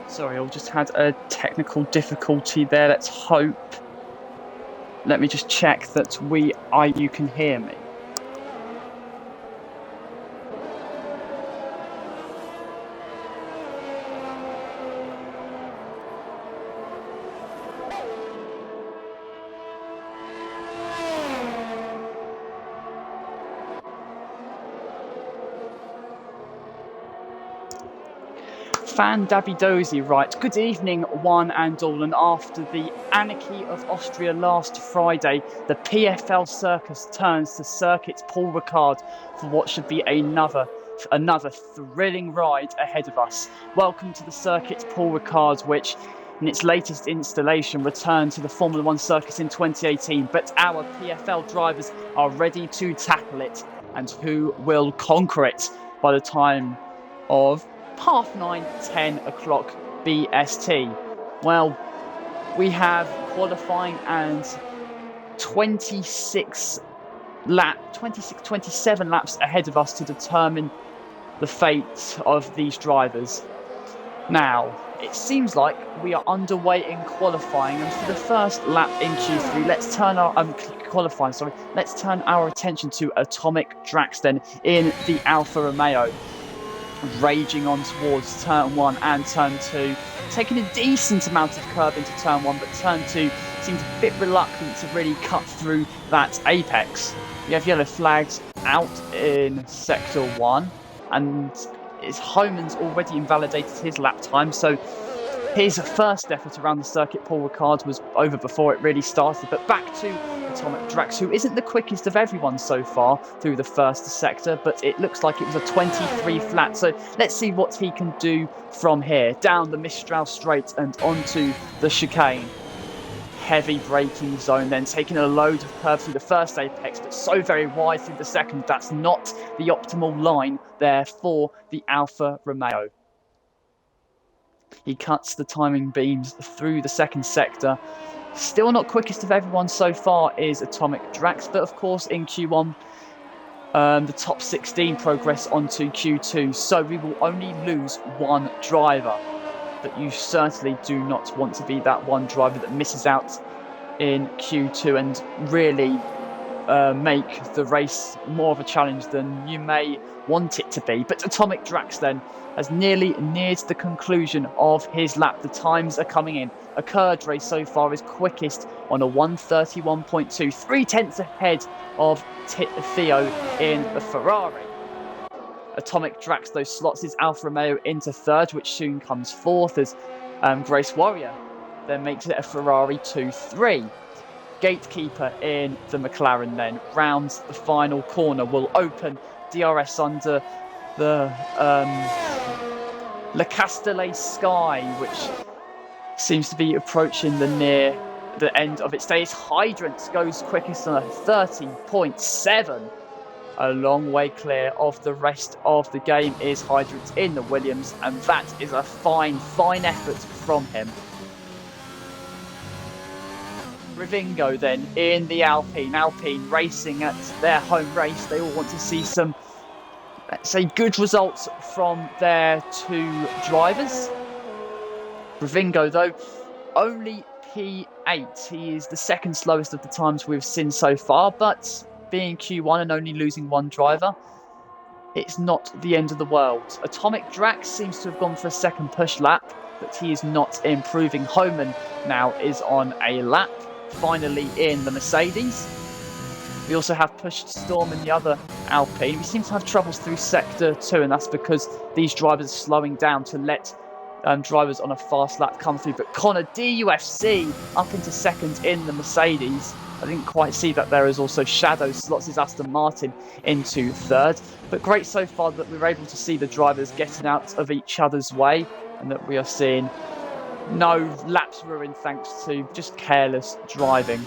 Sorry, I just had a technical difficulty there. Let's hope. Let me just check that you can hear me. Fan Dabidozi writes, good evening one and all, and after the anarchy of Austria last Friday, the PFL circus turns to Circuit Paul Ricard for what should be another thrilling ride ahead of us. Welcome to the Circuit Paul Ricard, which in its latest installation returned to the Formula 1 circus in 2018, but our PFL drivers are ready to tackle it, and who will conquer it by the time of 9:30, 10 o'clock BST. Well, we have qualifying and 27 laps ahead of us to determine the fate of these drivers. Now, it seems like we are underway in qualifying, and for the first lap in Q3, let's turn our attention to Atomic Draxton in the Alfa Romeo, raging on towards turn 1 and turn 2, taking a decent amount of curb into turn 1, but turn 2 seems a bit reluctant to really cut through that apex. We have yellow flags out in sector 1, and Homan's already invalidated his lap time, so His first effort around the circuit, Paul Ricard, was over before it really started. But back to Atomic Drax, who isn't the quickest of everyone so far through the first sector, but it looks like it was a 23 flat. So let's see what he can do from here. Down the Mistral Straight and onto the chicane. Heavy braking zone, then taking a load of curve through the first apex, but so very wide through the second. That's not the optimal line there for the Alfa Romeo. He cuts the timing beams through the second sector. Still not quickest of everyone so far is Atomic Drax, but of course in Q1 the top 16 progress onto Q2, so we will only lose one driver. But you certainly do not want to be that one driver that misses out in Q2 and really make the race more of a challenge than you may want it to be. But Atomic Drax then has nearly neared the conclusion of his lap. The times are coming in. A Curd race so far is quickest on a 1:31.2, 3/10 ahead of Theo in the Ferrari. Atomic Drax, though, slots his Alfa Romeo into third, which soon comes fourth as Grace Warrior then makes it a Ferrari 2-3. Gatekeeper in the McLaren then rounds the final corner, will open DRS under the Le Castellet Sky, which seems to be approaching the end of its days. Hydrant goes quickest on a 30.7. A long way clear of the rest of the game is Hydrant in the Williams, and that is a fine effort from him. Rivingo then in the Alpine. Alpine racing at their home race. They all want to see some, let's say, good results from their two drivers. Rivingo, though, only P8. He is the second slowest of the times we've seen so far, but being Q1 and only losing one driver, it's not the end of the world. Atomic Drax seems to have gone for a second push lap, but he is not improving. Homan now is on a lap, finally in the Mercedes. We also have Pushed Storm in the other Alpine. We seem to have troubles through Sector 2, and that's because these drivers are slowing down to let drivers on a fast lap come through. But Connor DUFC up into second in the Mercedes. I didn't quite see that there is also Shadow slots his Aston Martin into third. But great so far that we're able to see the drivers getting out of each other's way, and that we are seeing no laps ruined thanks to just careless driving.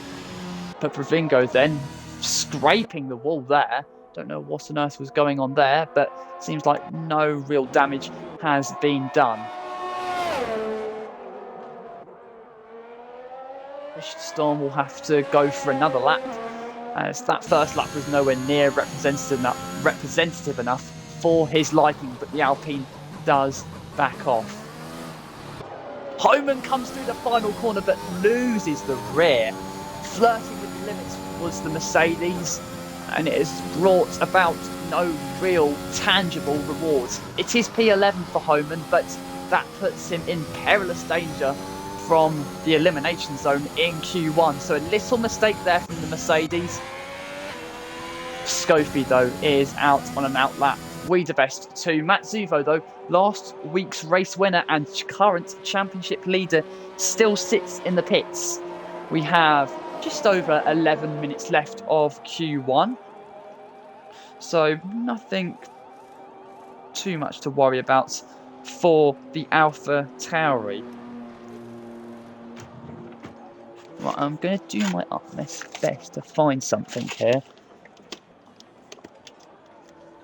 But Rivingo then scraping the wall there. Don't know what on earth was going on there, but seems like no real damage has been done. Storm will have to go for another lap, as that first lap was nowhere near representative enough for his liking, but the Alpine does back off. Homan comes through the final corner but loses the rear. Flirting with the limits was the Mercedes, and it has brought about no real tangible rewards. It is P11 for Homan, but that puts him in perilous danger from the elimination zone in Q1. So a little mistake there from the Mercedes. Scofie, though, is out on an outlap. We the best too. Matt Zuvo, though, last week's race winner and current championship leader, still sits in the pits. We have just over 11 minutes left of Q1. So nothing too much to worry about for the Alpha Tauri. Right, I'm going to do my utmost best to find something here.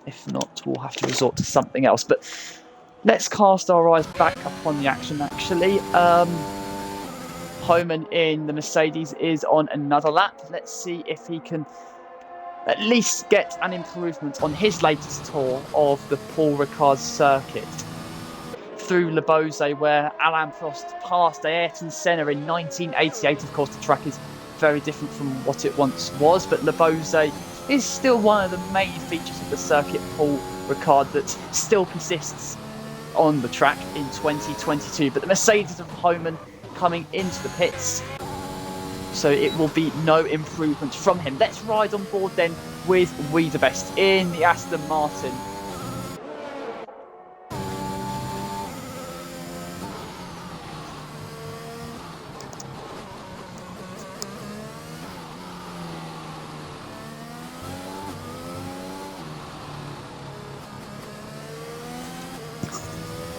If not, we'll have to resort to something else. But let's cast our eyes back upon the action, actually. Homan in the Mercedes is on another lap. Let's see if he can at least get an improvement on his latest tour of the Paul Ricard circuit. Through Le Beauzet, where Alain Prost passed Ayrton Senna in 1988. Of course, the track is very different from what it once was, but Le Beauzet is still one of the main features of the circuit Paul Ricard that still persists on the track in 2022. But the Mercedes of Homan coming into the pits, so it will be no improvement from him. Let's ride on board then with We the Best in the Aston Martin.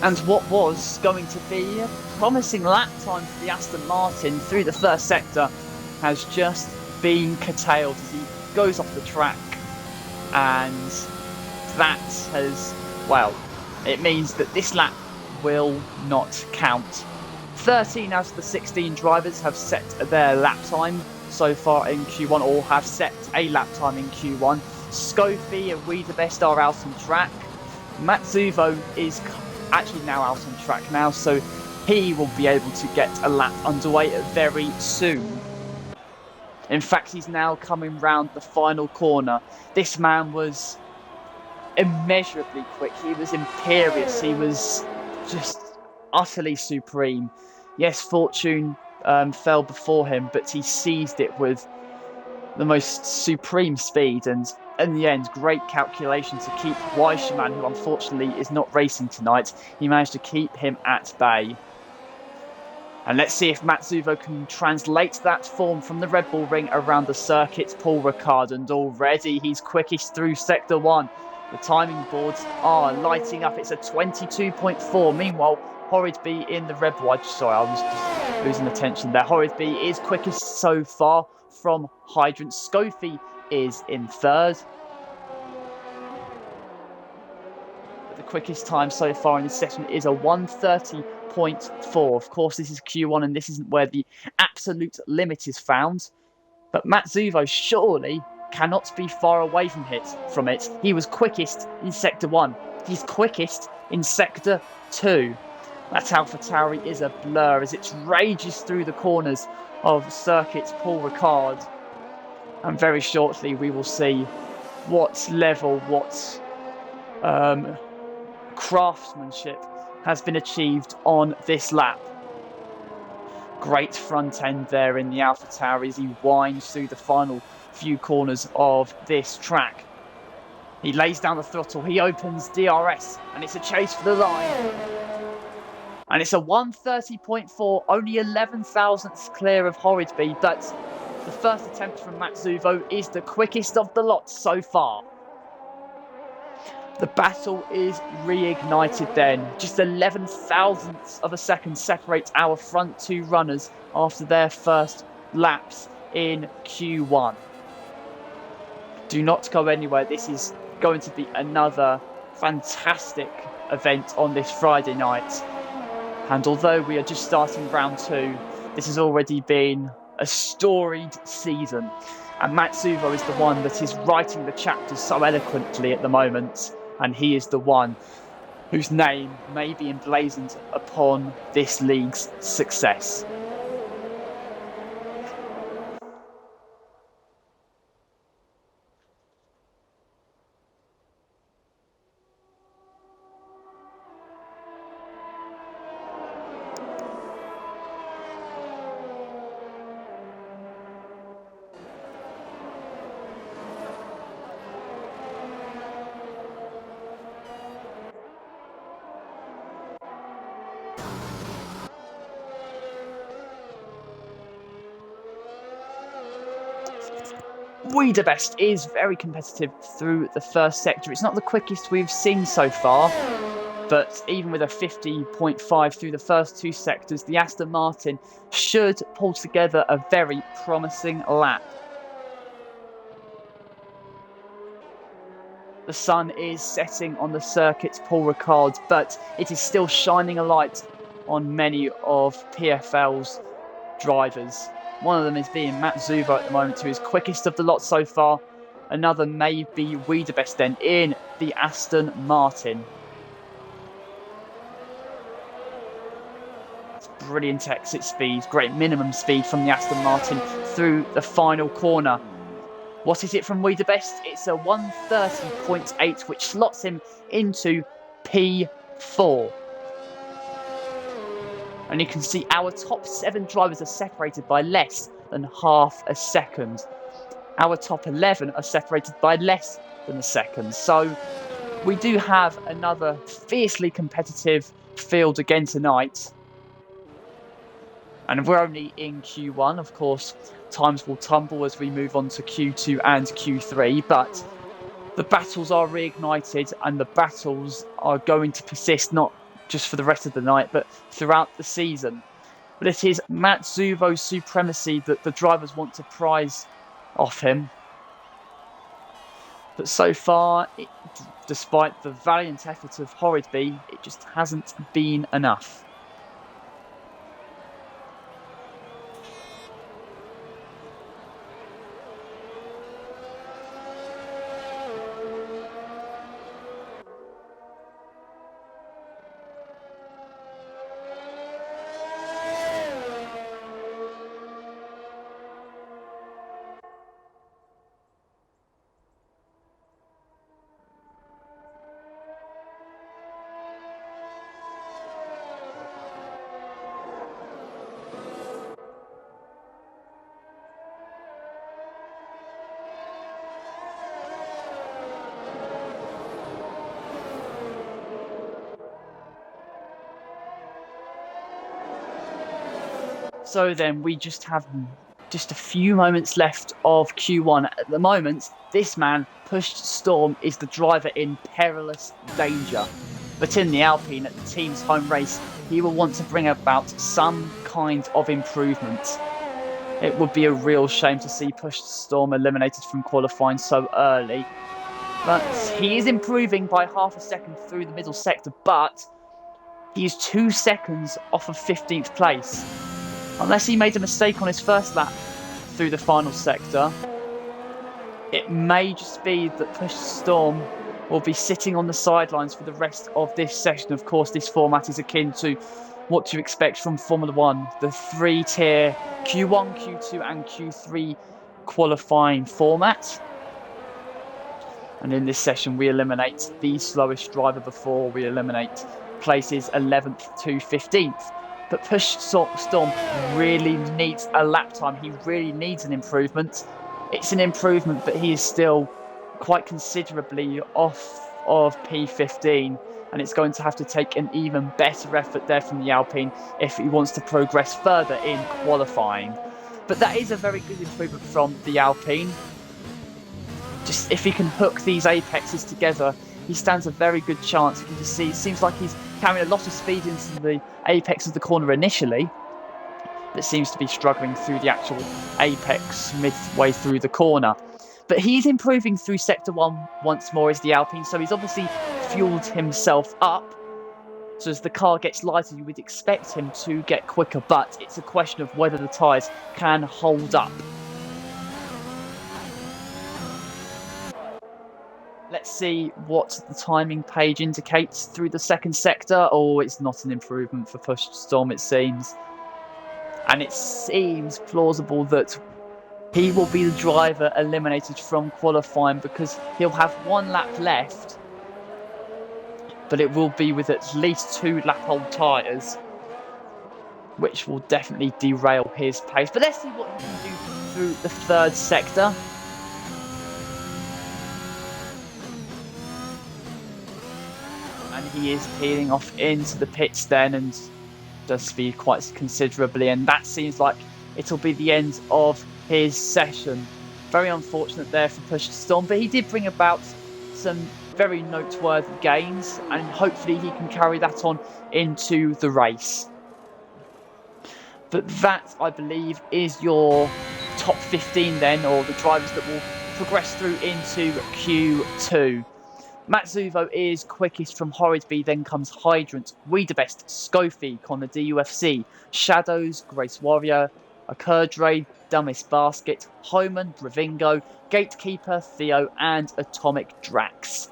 And what was going to be a promising lap time for the Aston Martin through the first sector has just been curtailed as he goes off the track. And that has, well, it means that this lap will not count. 13 out of the 16 drivers have set their lap time so far in Q1, or have set a lap time in Q1. Scofie and We The Best are out on track. Matsuvo is actually now out on track now, so he will be able to get a lap underway very soon. In fact, he's now coming round the final corner. This man was immeasurably quick. He was imperious. He was just utterly supreme. Yes, fortune fell before him, but he seized it with the most supreme speed, and in the end, great calculation to keep Weischermann, who unfortunately is not racing tonight. He managed to keep him at bay. And let's see if Matsuvo can translate that form from the Red Bull ring around the Circuit Paul Ricard, and already he's quickest through Sector 1. The timing boards are lighting up. It's a 22.4. Meanwhile, Horridby in the Red Bull. Sorry, I was just losing attention there. Horridby is quickest so far from Hydrant. Scofie is in third. But the quickest time so far in this session is a 1:30.4. Of course, this is Q1 and this isn't where the absolute limit is found. But Matsuvo surely cannot be far away from it. He was quickest in Sector 1. He's quickest in Sector 2. That AlphaTauri is a blur as it rages through the corners of Circuit Paul Ricard. And very shortly we will see what level, what craftsmanship has been achieved on this lap. Great front end there in the AlphaTauri as he winds through the final few corners of this track. He lays down the throttle, he opens DRS, and it's a chase for the line. And it's a 1:30.4, only 11 thousandths clear of Horridby, but the first attempt from Matsuvo is the quickest of the lot so far. The battle is reignited then. Just 11 thousandths of a second separates our front two runners after their first laps in Q1. Do not go anywhere. This is going to be another fantastic event on this Friday night. And although we are just starting round 2, this has already been a storied season. And Matsuvo is the one that is writing the chapters so eloquently at the moment. And he is the one whose name may be emblazoned upon this league's success. We The Best is very competitive through the first sector. It's not the quickest we've seen so far, but even with a 50.5 through the first two sectors, the Aston Martin should pull together a very promising lap. The sun is setting on the Circuit Paul Ricard, but it is still shining a light on many of PFL's drivers. One of them is being Matsuvo at the moment, who is quickest of the lot so far. Another may be We The Best then in the Aston Martin. It's brilliant exit speed, great minimum speed from the Aston Martin through the final corner. What is it from We The Best? It's a 1:30.8, which slots him into P4. And you can see our top 7 drivers are separated by less than half a second. Our top 11 are separated by less than a second. So we do have another fiercely competitive field again tonight. And we're only in Q1. Of course, times will tumble as we move on to Q2 and Q3. But The battles are reignited, and the battles are going to persist not just for the rest of the night, but throughout the season. But it is Matsuvo's supremacy that the drivers want to prize off him. But so far, despite the valiant effort of Horridby, it just hasn't been enough. So then we just have just a few moments left of Q1. At the moment, this man, Pushed Storm, is the driver in perilous danger. But in the Alpine, at the team's home race, he will want to bring about some kind of improvement. It would be a real shame to see Pushed Storm eliminated from qualifying so early. But he is improving by half a second through the middle sector, but he is 2 seconds off of 15th place. Unless he made a mistake on his first lap through the final sector, it may just be that Pushed Storm will be sitting on the sidelines for the rest of this session. Of course, this format is akin to what you expect from Formula 1, the 3-tier Q1, Q2 and Q3 qualifying format. And in this session, we eliminate the slowest driver before we eliminate places 11th to 15th. But Pushed Storm really needs a lap time. He really needs an improvement. It's an improvement, but he is still quite considerably off of P15. And it's going to have to take an even better effort there from the Alpine if he wants to progress further in qualifying. But that is a very good improvement from the Alpine. Just if he can hook these apexes together, he stands a very good chance. You can just see, it seems like he's carrying a lot of speed into the apex of the corner initially, but seems to be struggling through the actual apex midway through the corner. But he's improving through Sector 1 once more as the Alpine, so he's obviously fueled himself up. So as the car gets lighter, you would expect him to get quicker, but it's a question of whether the tyres can hold up. Let's see what the timing page indicates through the second sector. Oh, it's not an improvement for Pushed Storm, it seems. And it seems plausible that he will be the driver eliminated from qualifying because he'll have 1 lap left. But it will be with at least 2 lap-old tyres, which will definitely derail his pace. But let's see what he can do through the third sector. And he is peeling off into the pits then and does speed quite considerably. And that seems like it'll be the end of his session. Very unfortunate there for Pushed Storm, but he did bring about some very noteworthy gains, and hopefully he can carry that on into the race. But that, I believe, is your top 15 then, or the drivers that will progress through into Q2. Matsuvo is quickest from Horridby, then comes Hydrant, Wiedebest, Scofie, Connor DUFC, Shadows, Grace Warrior, Akurdre, Dumbest Basket, Homan, Bravingo, Gatekeeper, Theo, and Atomic Drax.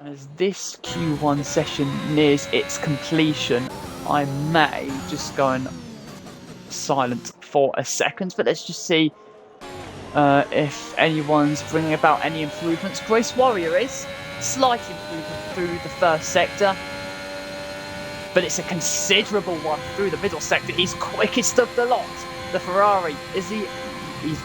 As this Q1 session nears its completion, I may just go and silent for a second, but let's just see if anyone's bringing about any improvements. Grace Warrior is slight improvement through the first sector, but it's a considerable one through the middle sector. He's quickest of the lot. The Ferrari, he's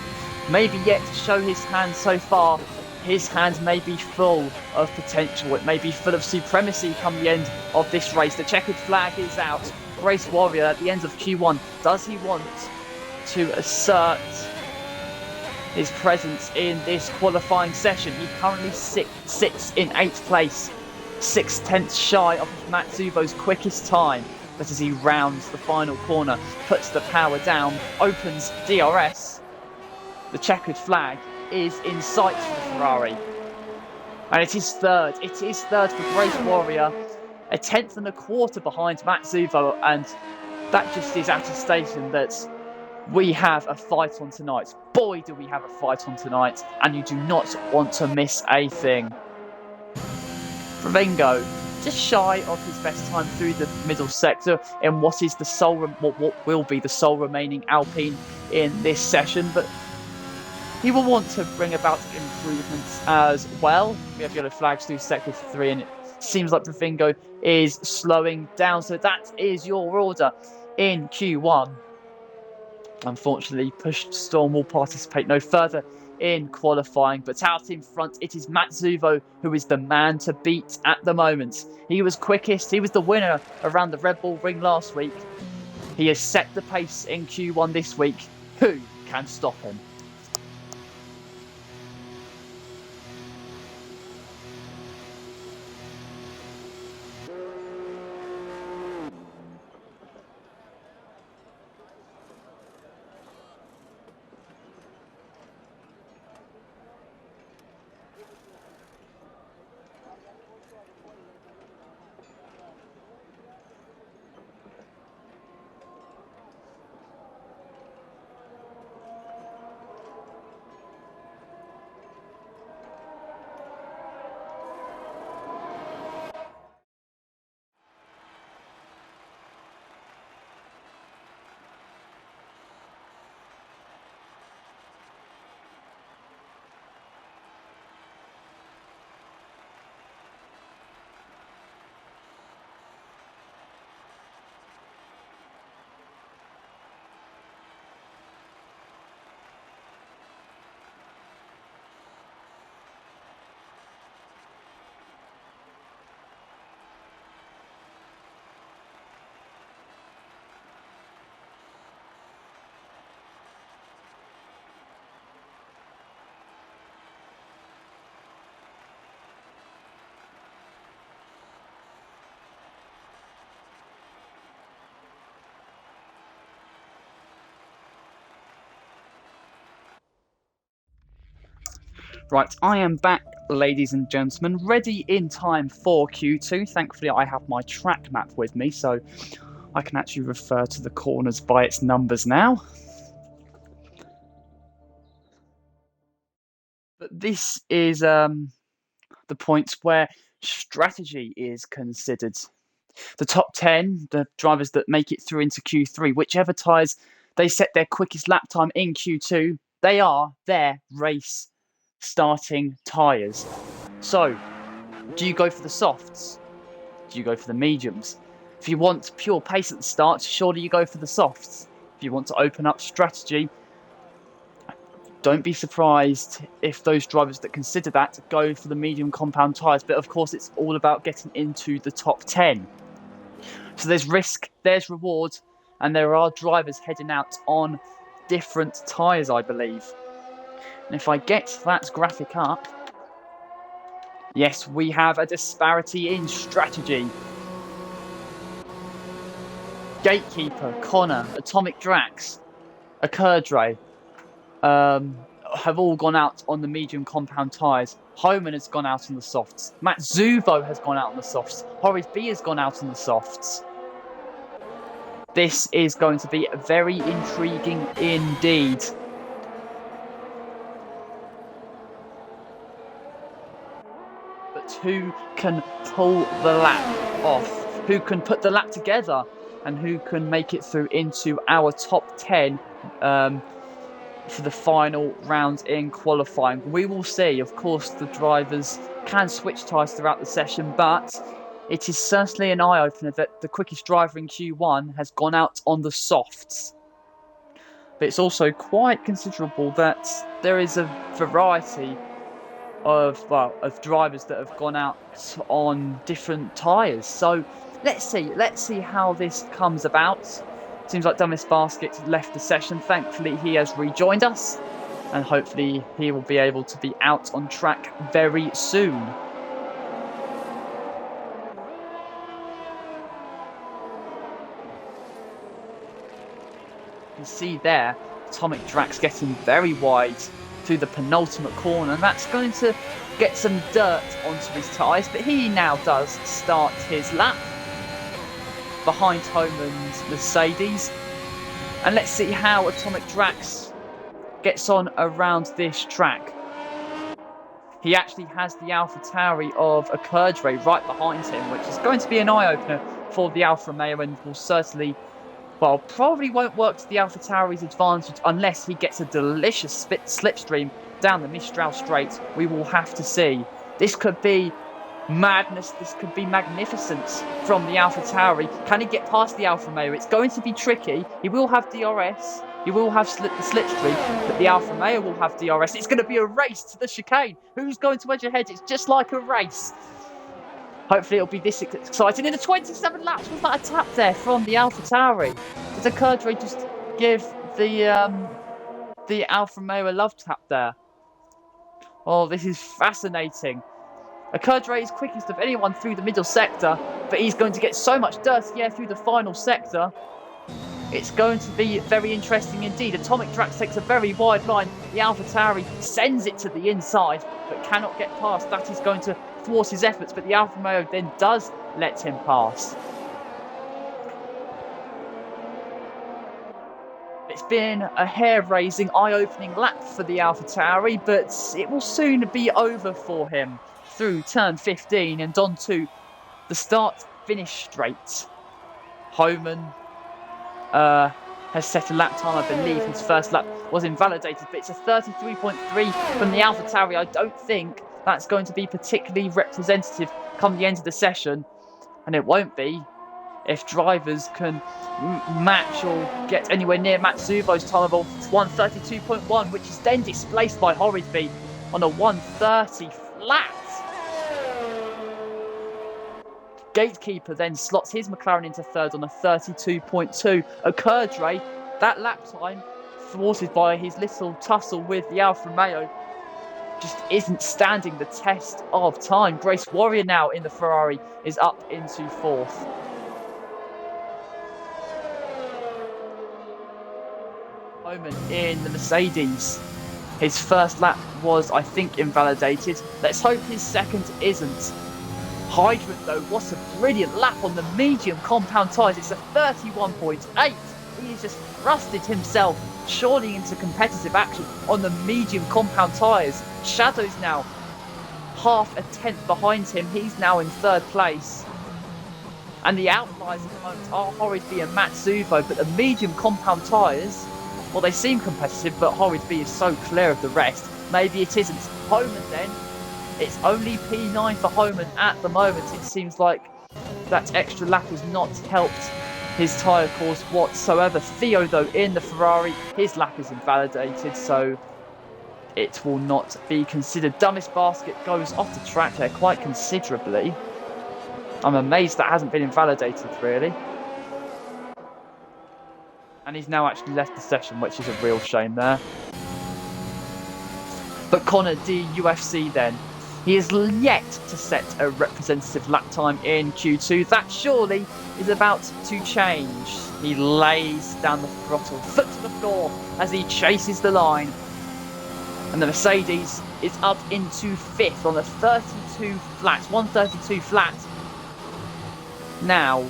maybe yet to show his hand so far. His hand may be full of potential. It may be full of supremacy come the end of this race. The checkered flag is out. Grace Warrior at the end of Q1. Does he want to assert his presence in this qualifying session? He currently sits in 8th place, 6/10 shy of Matt Zuvo's quickest time. But as he rounds the final corner, puts the power down, opens DRS, the checkered flag is in sight for the Ferrari. And it is third. It is third for Grace Warrior, a 10th and a quarter behind Matt Zuvo. And that just is attestation that we have a fight on tonight. Boy, do we have a fight on tonight. And you do not want to miss a thing. Ravingo, just shy of his best time through the middle sector in what will be the sole remaining Alpine in this session. But he will want to bring about improvements as well. We have yellow flags through sector 3, and it seems like Ravingo is slowing down. So that is your order in Q1. Unfortunately, Push Storm will participate no further in qualifying, but out in front it is Matt Zuvo who is the man to beat at the moment. He was quickest, he was the winner around the Red Bull Ring last week. He has set the pace in Q1 this week. Who can stop him? Right, I am back, ladies and gentlemen, ready in time for Q2. Thankfully, I have my track map with me, so I can actually refer to the corners by its numbers now. But this is the point where strategy is considered. The top 10, the drivers that make it through into Q3, whichever tyres they set their quickest lap time in Q2, they are their race starting tyres. So, do you go for the softs? Do you go for the mediums? If you want pure pace at the start, surely you go for the softs. If you want to open up strategy, don't be surprised if those drivers that consider that go for the medium compound tyres. But of course, it's all about getting into the top 10. So there's risk, there's reward, and there are drivers heading out on different tyres, I believe. And if I get that graphic up, yes, we have a disparity in strategy. Gatekeeper, Connor, Atomic Drax, Akurdre have all gone out on the medium compound tyres. Homan has gone out on the softs. Matt Zuvo has gone out on the softs. Horace B has gone out on the softs. This is going to be very intriguing indeed. But who can pull the lap off? Who can put the lap together? And who can make it through into our top 10 for the final round in qualifying? We will see. Of course, the drivers can switch tyres throughout the session, but it is certainly an eye-opener that the quickest driver in Q1 has gone out on the softs. But it's also quite considerable that there is a variety of drivers that have gone out on different tyres. So let's see how this comes about. Seems like Dumbest Basket left the session. Thankfully, he has rejoined us, and hopefully he will be able to be out on track very soon. You can see there, Atomic Drax getting very wide through the penultimate corner, and that's going to get some dirt onto his tyres, but he now does start his lap behind Homan's Mercedes. And let's see how Atomic Drax gets on around this track. He actually has the AlphaTauri of a Curdray right behind him, which is going to be an eye-opener for the Alfa Romeo, and will certainly, well, probably won't work to the AlphaTauri's advantage unless he gets a delicious slipstream down the Mistral Straight. We will have to see. This could be madness. This could be magnificence from the AlphaTauri. Can he get past the Alfa Romeo? It's going to be tricky. He will have DRS. He will have the slipstream, but the Alfa Romeo will have DRS. It's going to be a race to the chicane. Who's going to edge ahead? It's just like a race. Hopefully it'll be this exciting. In the 27 laps, was that a tap there from the AlphaTauri? Did the Curdray just give the Alfa Romeo a love tap there? Oh, this is fascinating. A Curdray is quickest of anyone through the middle sector, but he's going to get so much dirty air through the final sector. It's going to be very interesting indeed. Atomic Drax takes a very wide line. The AlphaTauri sends it to the inside, but cannot get past. That is going to thwart his efforts, but the Alfa Romeo then does let him pass. It's been a hair-raising, eye-opening lap for the AlphaTauri, but it will soon be over for him through turn 15 and onto the start-finish straight. Homan has set a lap time. I believe his first lap was invalidated, but it's a 33.3 from the AlphaTauri. I don't think that's going to be particularly representative come the end of the session, and it won't be if drivers can match or get anywhere near Matsubo's time of 132.1, which is then displaced by Horridby on a 130 flat. Gatekeeper then slots his McLaren into third on a 32.2. A Curdray, that lap time, thwarted by his little tussle with the Alfa Romeo, just isn't standing the test of time. Grace Warrior now in the Ferrari is up into fourth. Homan in the Mercedes. His first lap was, I think, invalidated. Let's hope his second isn't. Hydrant, though, what a brilliant lap on the medium compound tyres. It's a 31.8. He has just thrusted himself surely into competitive action on the medium compound tyres. Shadow's now half a tenth behind him. He's now in third place. And the outliers at the moment are Horridby and Matsubo, but the medium compound tyres, well, they seem competitive, but Horridby is so clear of the rest. Maybe it isn't. Homan then. It's only P9 for Homan at the moment. It seems like that extra lap has not helped his tyre course whatsoever. Theo, though, in the Ferrari, his lap is invalidated, so it will not be considered. Dumbest Basket goes off the track there quite considerably. I'm amazed that hasn't been invalidated, really. And he's now actually left the session, which is a real shame there. But Connor D, UFC then. He is yet to set a representative lap time in Q2. That surely is about to change. He lays down the throttle, foot to the floor as he chases the line. And the Mercedes is up into fifth on a 32 flat, 132 flat. Now,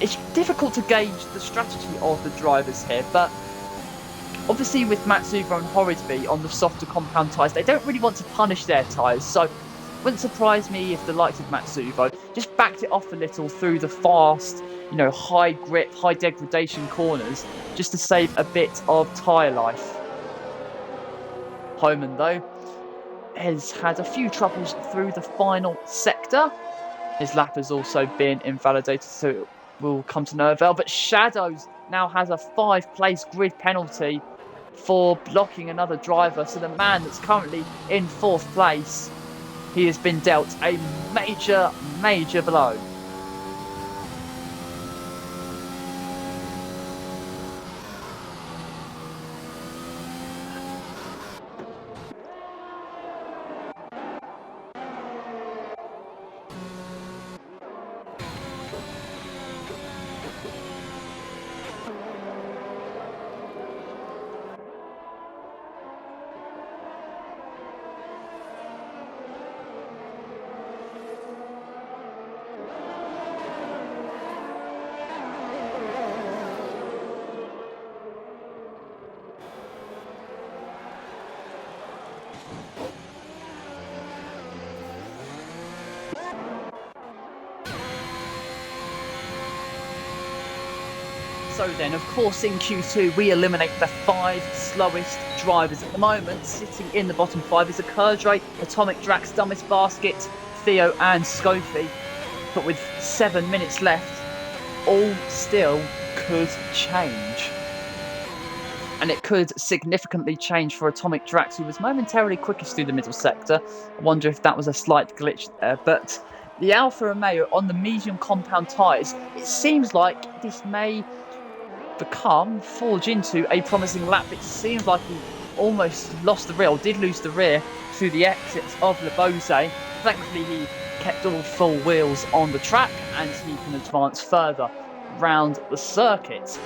it's difficult to gauge the strategy of the drivers here, but obviously with Matsubo and Horridby on the softer compound tyres, they don't really want to punish their tyres, so it wouldn't surprise me if the likes of Matsubo just backed it off a little through the fast, high grip, high degradation corners, just to save a bit of tyre life. Homan, though, has had a few troubles through the final sector. His lap has also been invalidated, so it will come to no avail, but Shadows now has a 5-place grid penalty for blocking another driver. So the man that's currently in 4th place he has been dealt a major, major blow. So then, of course, in Q2, we eliminate the 5 slowest drivers at the moment. Sitting in the bottom 5 is Ricard, Atomic Drax, Dumbest Basket, Theo and Scofie. But with 7 minutes left, all still could change. And it could significantly change for Atomic Drax, who was momentarily quickest through the middle sector. I wonder if that was a slight glitch there. But the Alfa Romeo on the medium compound tyres, it seems like this may forge into a promising lap. It seems like he almost lost the rear, did lose the rear through the exits of Le Beauzet. Thankfully, he kept all 4 wheels on the track and he can advance further round the circuit.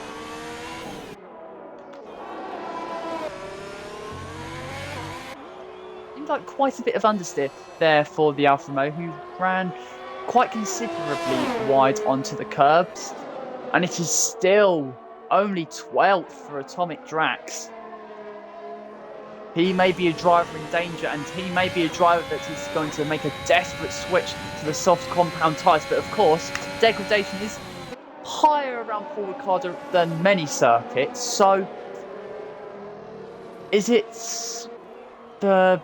Seemed like quite a bit of understeer there for the Alfa Romeo, who ran quite considerably wide onto the curbs, and it is still only 12th for Atomic Drax. He may be a driver in danger, and he may be a driver that is going to make a desperate switch to the soft compound tyres. But of course, degradation is higher around Paul Ricard than many circuits. So, is it the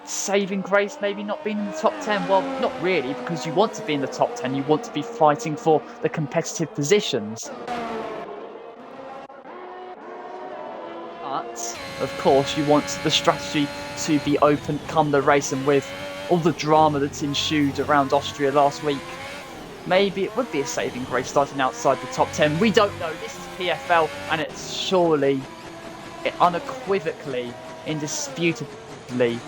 saving grace maybe not being in the top 10? Well, not really, because you want to be in the top 10. You want to be fighting for the competitive positions. But, of course, you want the strategy to be open come the race, and with all the drama that ensued around Austria last week, maybe it would be a saving grace starting outside the top 10. We don't know. This is PFL, and it's surely, unequivocally, indisputably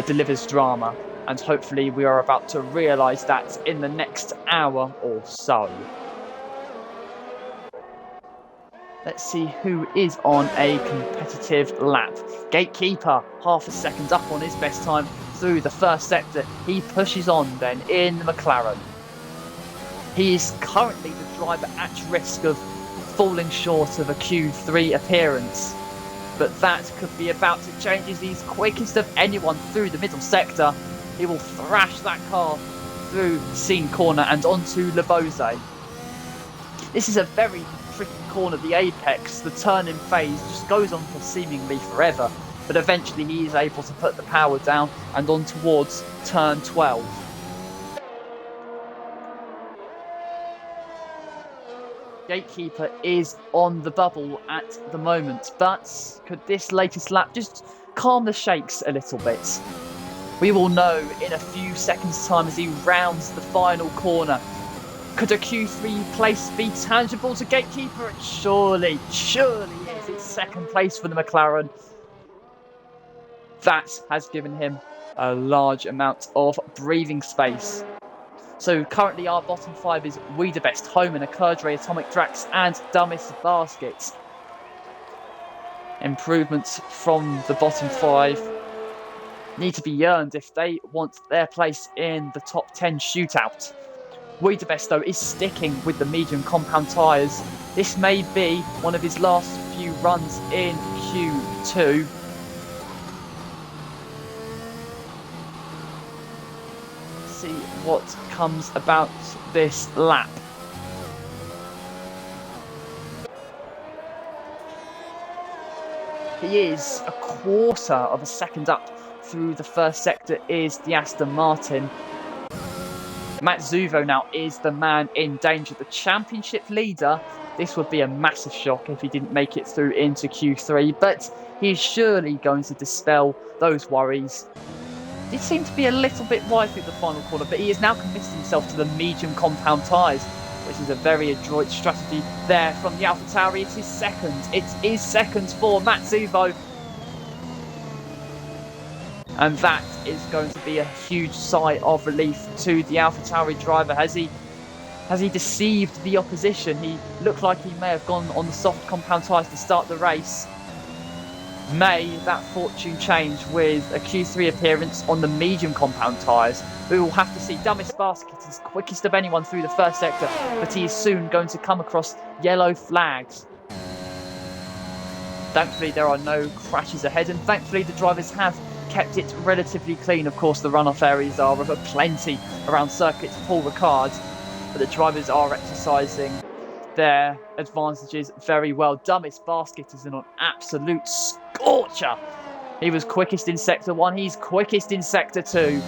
delivers drama. And hopefully we are about to realise that in the next hour or so. Let's see who is on a competitive lap. Gatekeeper, half a second up on his best time through the first sector. He pushes on then in the McLaren. He is currently the driver at risk of falling short of a Q3 appearance. But that could be about to change as he's quickest of anyone through the middle sector. He will thrash that car through Scene Corner and onto Le Beauzet. This is a very tricky corner, the apex. The turn-in phase just goes on for seemingly forever, but eventually he is able to put the power down and on towards turn 12. Gatekeeper is on the bubble at the moment, but could this latest lap just calm the shakes a little bit? We will know in a few seconds' time as he rounds the final corner. Could a Q3 place be tangible to Gatekeeper? It surely is. It's second place for the McLaren. That has given him a large amount of breathing space. So currently our bottom 5 is We The Best, Homan, Ricard, Atomic Drax and Dumbest Basket. Improvements from the bottom 5 need to be earned if they want their place in the top 10 shootout. We The Best, though, is sticking with the medium compound tyres. This may be one of his last few runs in Q2. See what comes about this lap. He is a quarter of a second up through the first sector is the Aston Martin. Matt Zuvo now is the man in danger, the championship leader. This would be a massive shock if he didn't make it through into Q3, but he's surely going to dispel those worries did seem to be a little bit wide through the final corner, but he has now committed himself to the medium compound tyres, which is a very adroit strategy there from the AlphaTauri. It is second. It is second for Matt Zuvo. And that is going to be a huge sigh of relief to the AlphaTauri driver. Has he deceived the opposition? He looked like he may have gone on the soft compound tyres to start the race. May that fortune change with a Q3 appearance on the medium compound tyres? We will have to see. Dumbest Basket is quickest of anyone through the first sector, but he is soon going to come across yellow flags. Thankfully, there are no crashes ahead, and thankfully the drivers have kept it relatively clean. Of course, the runoff areas are plenty around Circuit Paul Ricard, but the drivers are exercising their advantages very well. Dumbest Basket is an absolute scorcher. He was quickest in Sector 1. He's quickest in Sector 2.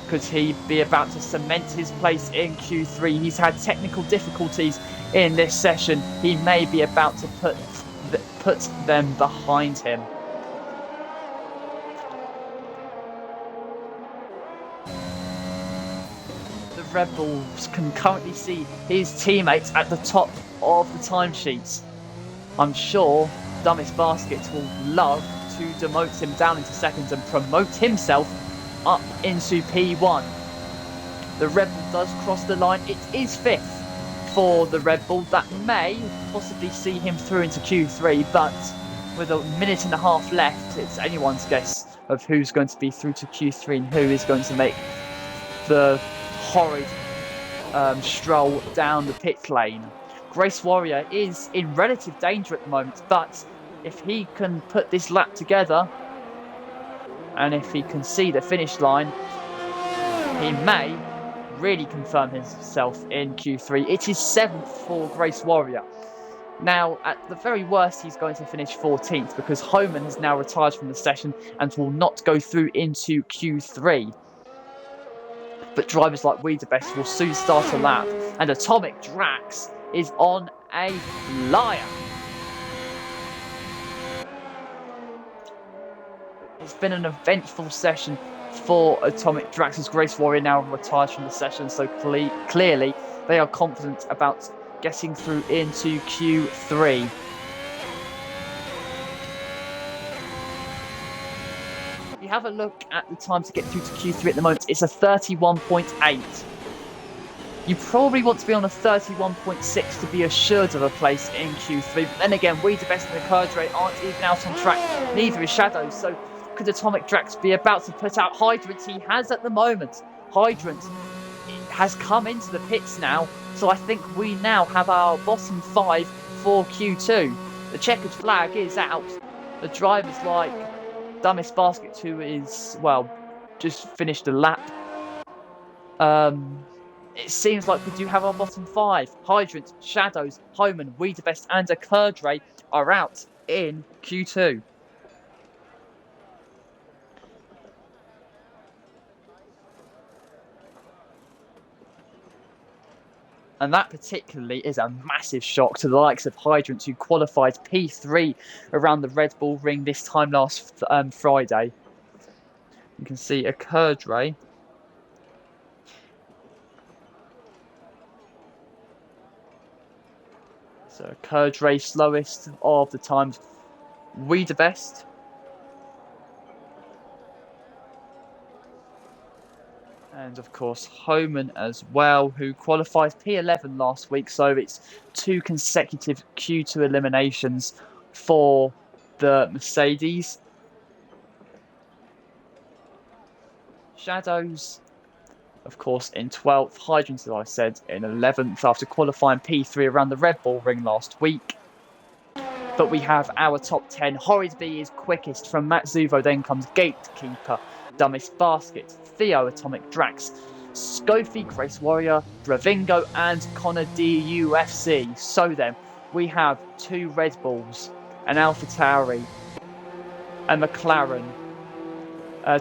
Could he be about to cement his place in Q3? He's had technical difficulties in this session. He may be about to put them behind him. Red Bulls can currently see his teammates at the top of the timesheets. I'm sure Dumbest Basket will love to demote him down into seconds and promote himself up into P1. The Red Bull does cross the line. It is fifth for the Red Bull. That may possibly see him through into Q3, but with a minute and a half left, it's anyone's guess of who's going to be through to Q3 and who is going to make the horrid stroll down the pit lane. Grace Warrior is in relative danger at the moment, but if he can put this lap together and if he can see the finish line, he may really confirm himself in Q3. It is 7th for Grace Warrior. Now, at the very worst, he's going to finish 14th because Homan has now retired from the session and will not go through into Q3. But drivers like Wiedebest will soon start a lap, and Atomic Drax is on a flyer. It's been an eventful session for Atomic Drax as Grace Warrior now retired from the session, so clearly they are confident about getting through into Q3. If you have a look at the time to get through to Q3 at the moment, it's a 31.8. You probably want to be on a 31.6 to be assured of a place in Q3. But then again, Wiedebest and Ecurdre aren't even out on track. Neither is Shadows. So could Atomic Drax be about to put out Hydrant? He has at the moment. Hydrant has come into the pits now. So I think we now have our bottom 5 for Q2. The checkered flag is out. The drivers like Dumbest Basket, who is, well, just finished a lap. It seems like we do have our bottom 5. Hydrant, Shadows, Homan, Wiedebest and Ecurdre are out in Q2. And that particularly is a massive shock to the likes of Hydrant, who qualified P3 around the Red Bull Ring this time last Friday. You can see Ecurdre. So Ecurdre slowest of the times. Wiedebest. And of course Homan as well, who qualified P11 last week, so it's 2 consecutive Q2 eliminations for the Mercedes. Shadows, of course, in 12th. Hydrant, as I said, in 11th after qualifying P3 around the Red Bull Ring last week. But we have our top 10. Horridby is quickest from Matt Zuvo, then comes Gatekeeper, Dumbest Basket, Theo, Atomic Drax, Scofie, Grace Warrior, Bravingo and Connor DUFC. So then, we have 2 Red Bulls, an AlphaTauri, a McLaren,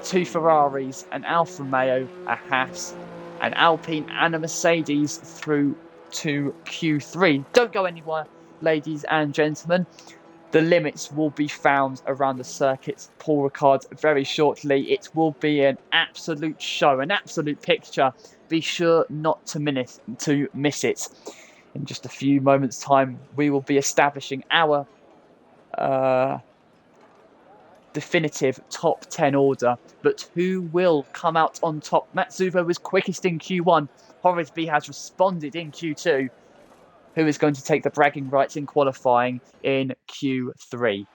2 Ferraris, an Alfa Romeo, a Haas, an Alpine and a Mercedes through to Q3. Don't go anywhere, ladies and gentlemen. the limits will be found around the Circuit Paul Ricard very shortly. It will be an absolute show, an absolute picture. Be sure not to miss it. In just a few moments' time, we will be establishing our definitive top 10 order. But who will come out on top? Matsuvo was quickest in Q1. Horridby has responded in Q2. Who is going to take the bragging rights in qualifying in Q3?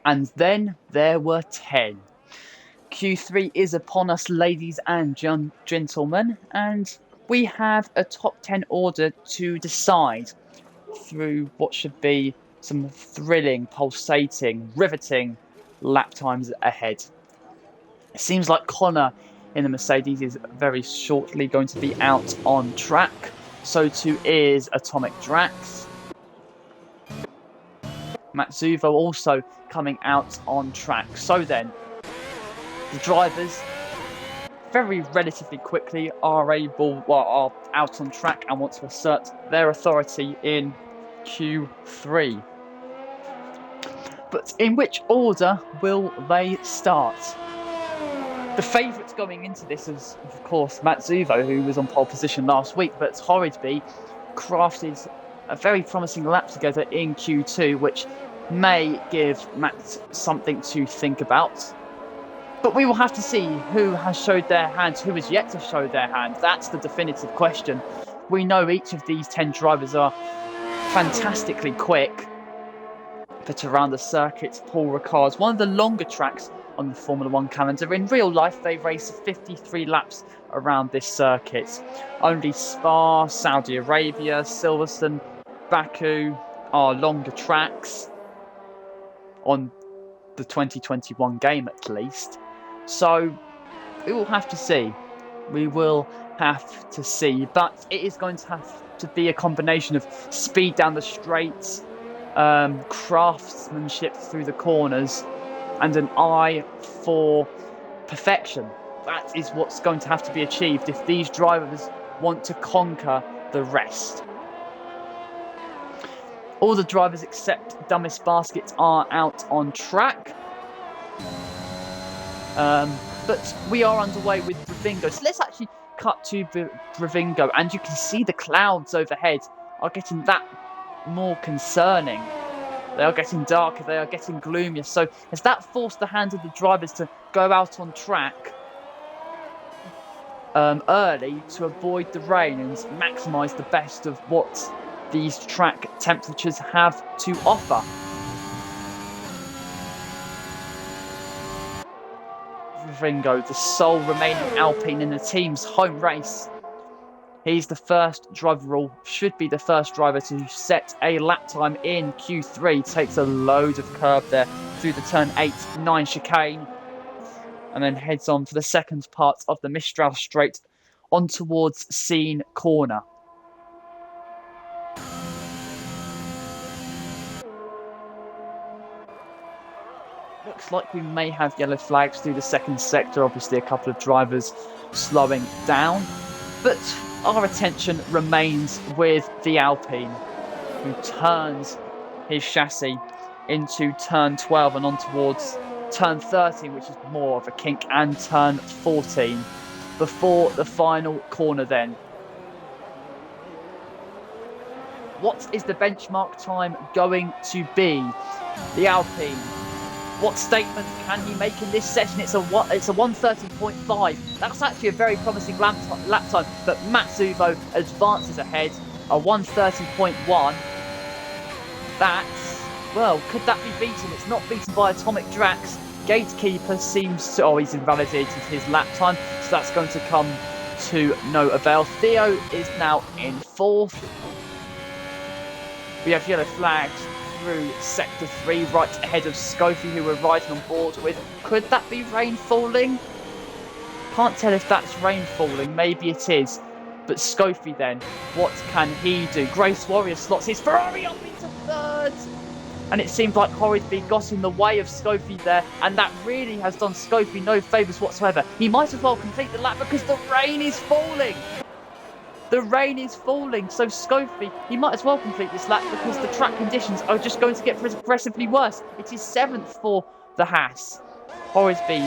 And then there were 10. Q3 is upon us, ladies and gentlemen, and we have a top 10 order to decide through what should be some thrilling, pulsating, riveting lap times ahead. It seems like Connor in the Mercedes is very shortly going to be out on track. So too is Atomic Drax. Matsuvo also coming out on track. So then, the drivers very relatively quickly are out on track and want to assert their authority in Q3. But in which order will they start? The favourites going into this is, of course, Matsuvo, who was on pole position last week, but Horridby crafted a very promising lap together in Q2, which may give Matt something to think about. But we will have to see who has showed their hand, who has yet to show their hand. That's the definitive question. We know each of these 10 drivers are fantastically quick, but around the Circuit Paul Ricard, one of the longer tracks on the Formula 1 calendar. In real life, they race 53 laps around this circuit. Only Spa, Saudi Arabia, Silverstone, Baku are longer tracks on the 2021 game at least. So we will have to see. We will have to see. But it is going to have to be a combination of speed down the straights, craftsmanship through the corners, and an eye for perfection. That is what's going to have to be achieved if these drivers want to conquer the rest. All the drivers except Dumbest Basket are out on track. But we are underway with Bravingo. So let's actually cut to Bravingo, and you can see the clouds overhead are getting that more concerning. They are getting darker, they are getting gloomier. So has that forced the hand of the drivers to go out on track early to avoid the rain and maximise the best of what these track temperatures have to offer? Ringo, the sole remaining Alpine in the team's home race. He's the first driver, or should be the first driver, to set a lap time in Q3. Takes a load of curb there through the turn 8-9 chicane, and then heads on for the second part of the Mistral Straight on towards Scene Corner. Looks like we may have yellow flags through the second sector. Obviously, a couple of drivers slowing down. But our attention remains with the Alpine, who turns his chassis into turn 12 and on towards turn 13, which is more of a kink, and turn 14, before the final corner then. What is the benchmark time going to be? The Alpine. What statement can he make in this session? It's a 1:30.5. That's actually a very promising lap time, but Matsuvo advances ahead. A 1:30.1. Well, could that be beaten? It's not beaten by Atomic Drax. Gatekeeper seems to... he's invalidated his lap time, so that's going to come to no avail. Theo is now in 4th. We have yellow flags through Sector 3, right ahead of Scofie, who we're riding on board with. Could that be rain falling? Can't tell if that's rain falling. Maybe it is. But Scofie then, what can he do? Grace Warrior slots his Ferrari up into 3rd. And it seems like Horridby got in the way of Scofie there, and that really has done Scofie no favours whatsoever. He might as well complete the lap because the rain is falling. The rain is falling, so Scofie, he might as well complete this lap because the track conditions are just going to get progressively worse. It is 7th for the Haas. Horridby,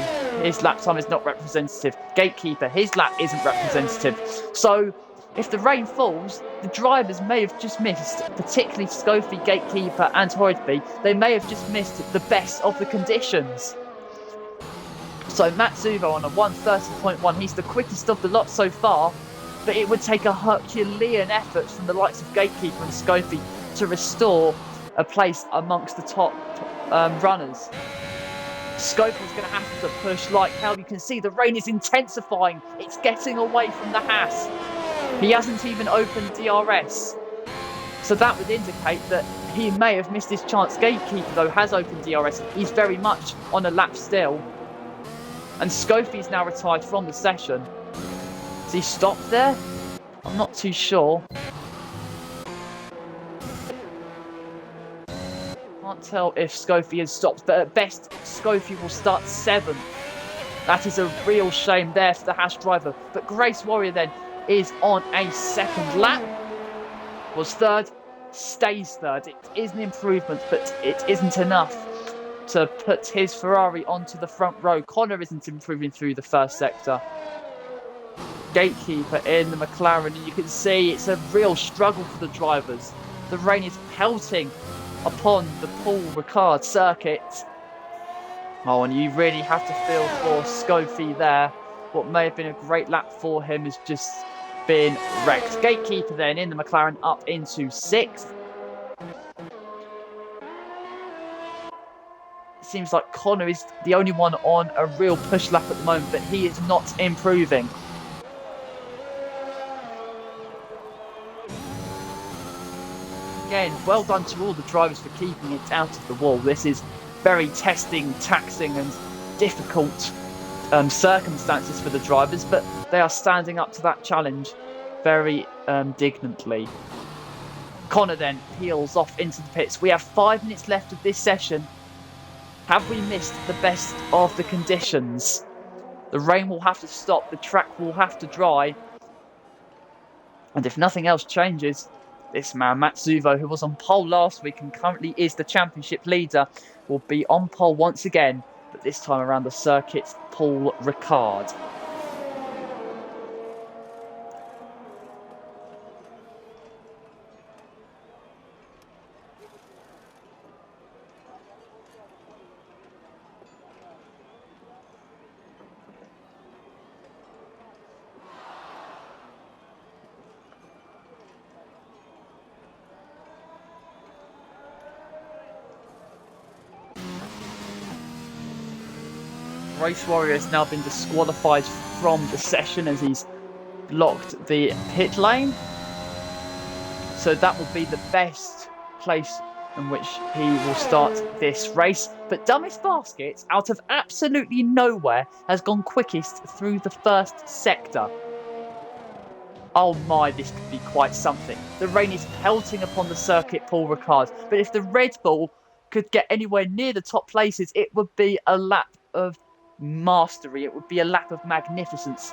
his lap time is not representative. Gatekeeper, his lap isn't representative. So, if the rain falls, the drivers may have just missed, particularly Scofie, Gatekeeper and Horridby, they may have just missed the best of the conditions. So Matsuvo on a 1:30.1, he's the quickest of the lot so far, but it would take a Herculean effort from the likes of Gatekeeper and Scofie to restore a place amongst the top runners. Scofie's going to have to push like hell. You can see the rain is intensifying. It's getting away from the Haas. He hasn't even opened DRS. So that would indicate that he may have missed his chance. Gatekeeper, though, has opened DRS. He's very much on a lap still. And Scofie's now retired from the session. Has he stopped there? I'm not too sure. Can't tell if Scofie has stopped, but at best, Scofie will start 7th. That is a real shame there for the Haas driver. But Grace Warrior then is on a 2nd lap. Was 3rd, stays 3rd. It is an improvement, but it isn't enough to put his Ferrari onto the front row. Connor isn't improving through the 1st sector. Gatekeeper in the McLaren, and you can see it's a real struggle for the drivers. The rain is pelting upon the Paul Ricard circuit. Oh, and you really have to feel for Scofie there. What may have been a great lap for him has just been wrecked. Gatekeeper then in the McLaren up into 6th. It seems like Connor is the only one on a real push lap at the moment, but he is not improving. Again, well done to all the drivers for keeping it out of the wall. This is very testing, taxing and difficult circumstances for the drivers, but they are standing up to that challenge very dignantly. Connor then peels off into the pits. We have 5 minutes left of this session. Have we missed the best of the conditions? The rain will have to stop, the track will have to dry, and if nothing else changes, this man Matsuvo, who was on pole last week and currently is the championship leader, will be on pole once again, but this time around the Circuit Paul Ricard. Race Warrior has now been disqualified from the session as he's blocked the pit lane. So that will be the best place in which he will start this race. But Dumbest Basket, out of absolutely nowhere, has gone quickest through the 1st sector. Oh my, this could be quite something. The rain is pelting upon the Circuit Paul Ricard. But if the Red Bull could get anywhere near the top places, it would be a lap of mastery. It would be a lap of magnificence.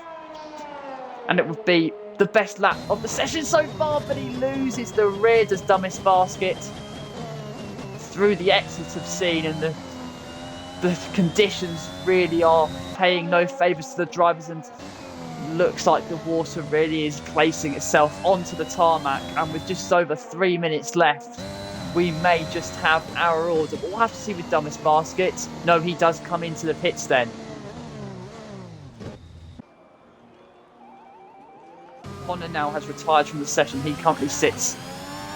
And it would be the best lap of the session so far, but he loses the rear as Dumbest Basket through the exits of scene, and the conditions really are paying no favours to the drivers, and Looks like the water really is placing itself onto the tarmac, and with just over 3 minutes left, we may just have our order. But we'll have to see with Dumbest Basket. No, he does come into the pits then. Connor now has retired from the session. He currently sits,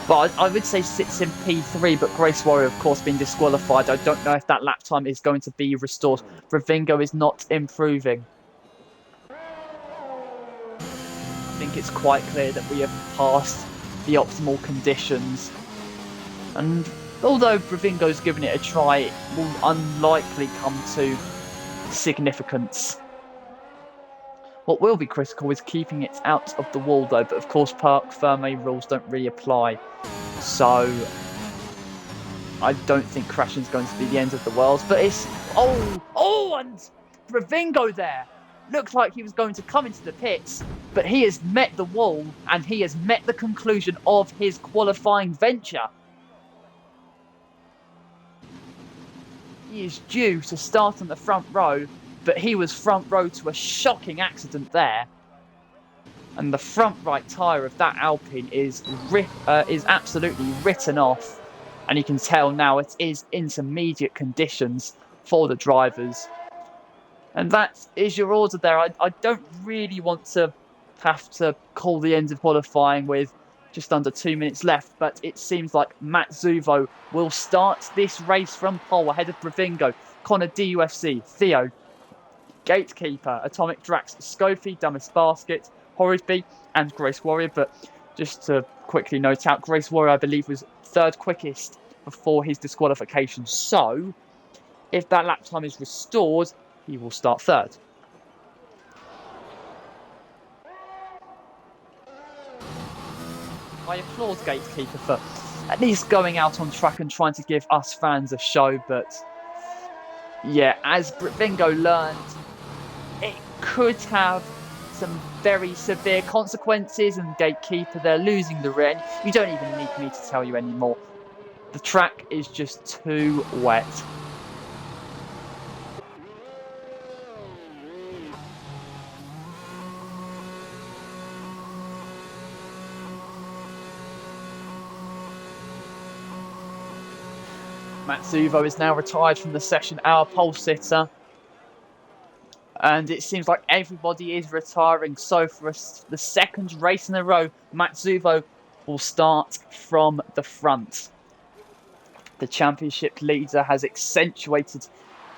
but I would say sits in P3, but Grace Warrior, of course, being disqualified. I don't know if that lap time is going to be restored. Ravingo is not improving. I think it's quite clear that we have passed the optimal conditions. And although Ravingo's given it a try, it will unlikely come to significance. What will be critical is keeping it out of the wall, though. But of course, Parc Fermé rules don't really apply. So I don't think crashing is going to be the end of the world. But it's... and Ravingo there. Looked like he was going to come into the pits, but he has met the wall and he has met the conclusion of his qualifying venture. He is due to start on the front row, but he was front row to a shocking accident there. And the front right tyre of that Alpine is absolutely written off. And you can tell now it is intermediate conditions for the drivers. And that is your order there. I don't really want to have to call the end of qualifying with just under 2 minutes left, but it seems like Matt Zuvo will start this race from pole ahead of Ravingo, Connor DUFC, Theo, Gatekeeper, Atomic Drax, Scofie, Dumbest Basket, Horrisby, and Grace Warrior. But just to quickly note out, Grace Warrior, I believe, was third quickest before his disqualification. So, if that lap time is restored, he will start third. I applaud Gatekeeper for at least going out on track and trying to give us fans a show, but yeah, as Ravingo learned, it could have some very severe consequences, and Gatekeeper, they're losing the rear. You don't even need me to tell you anymore. The track is just too wet. Matt Zuvo is now retired from the session, our pole sitter. And it seems like everybody is retiring. So for the second race in a row, Matt Zuvo will start from the front. The championship leader has accentuated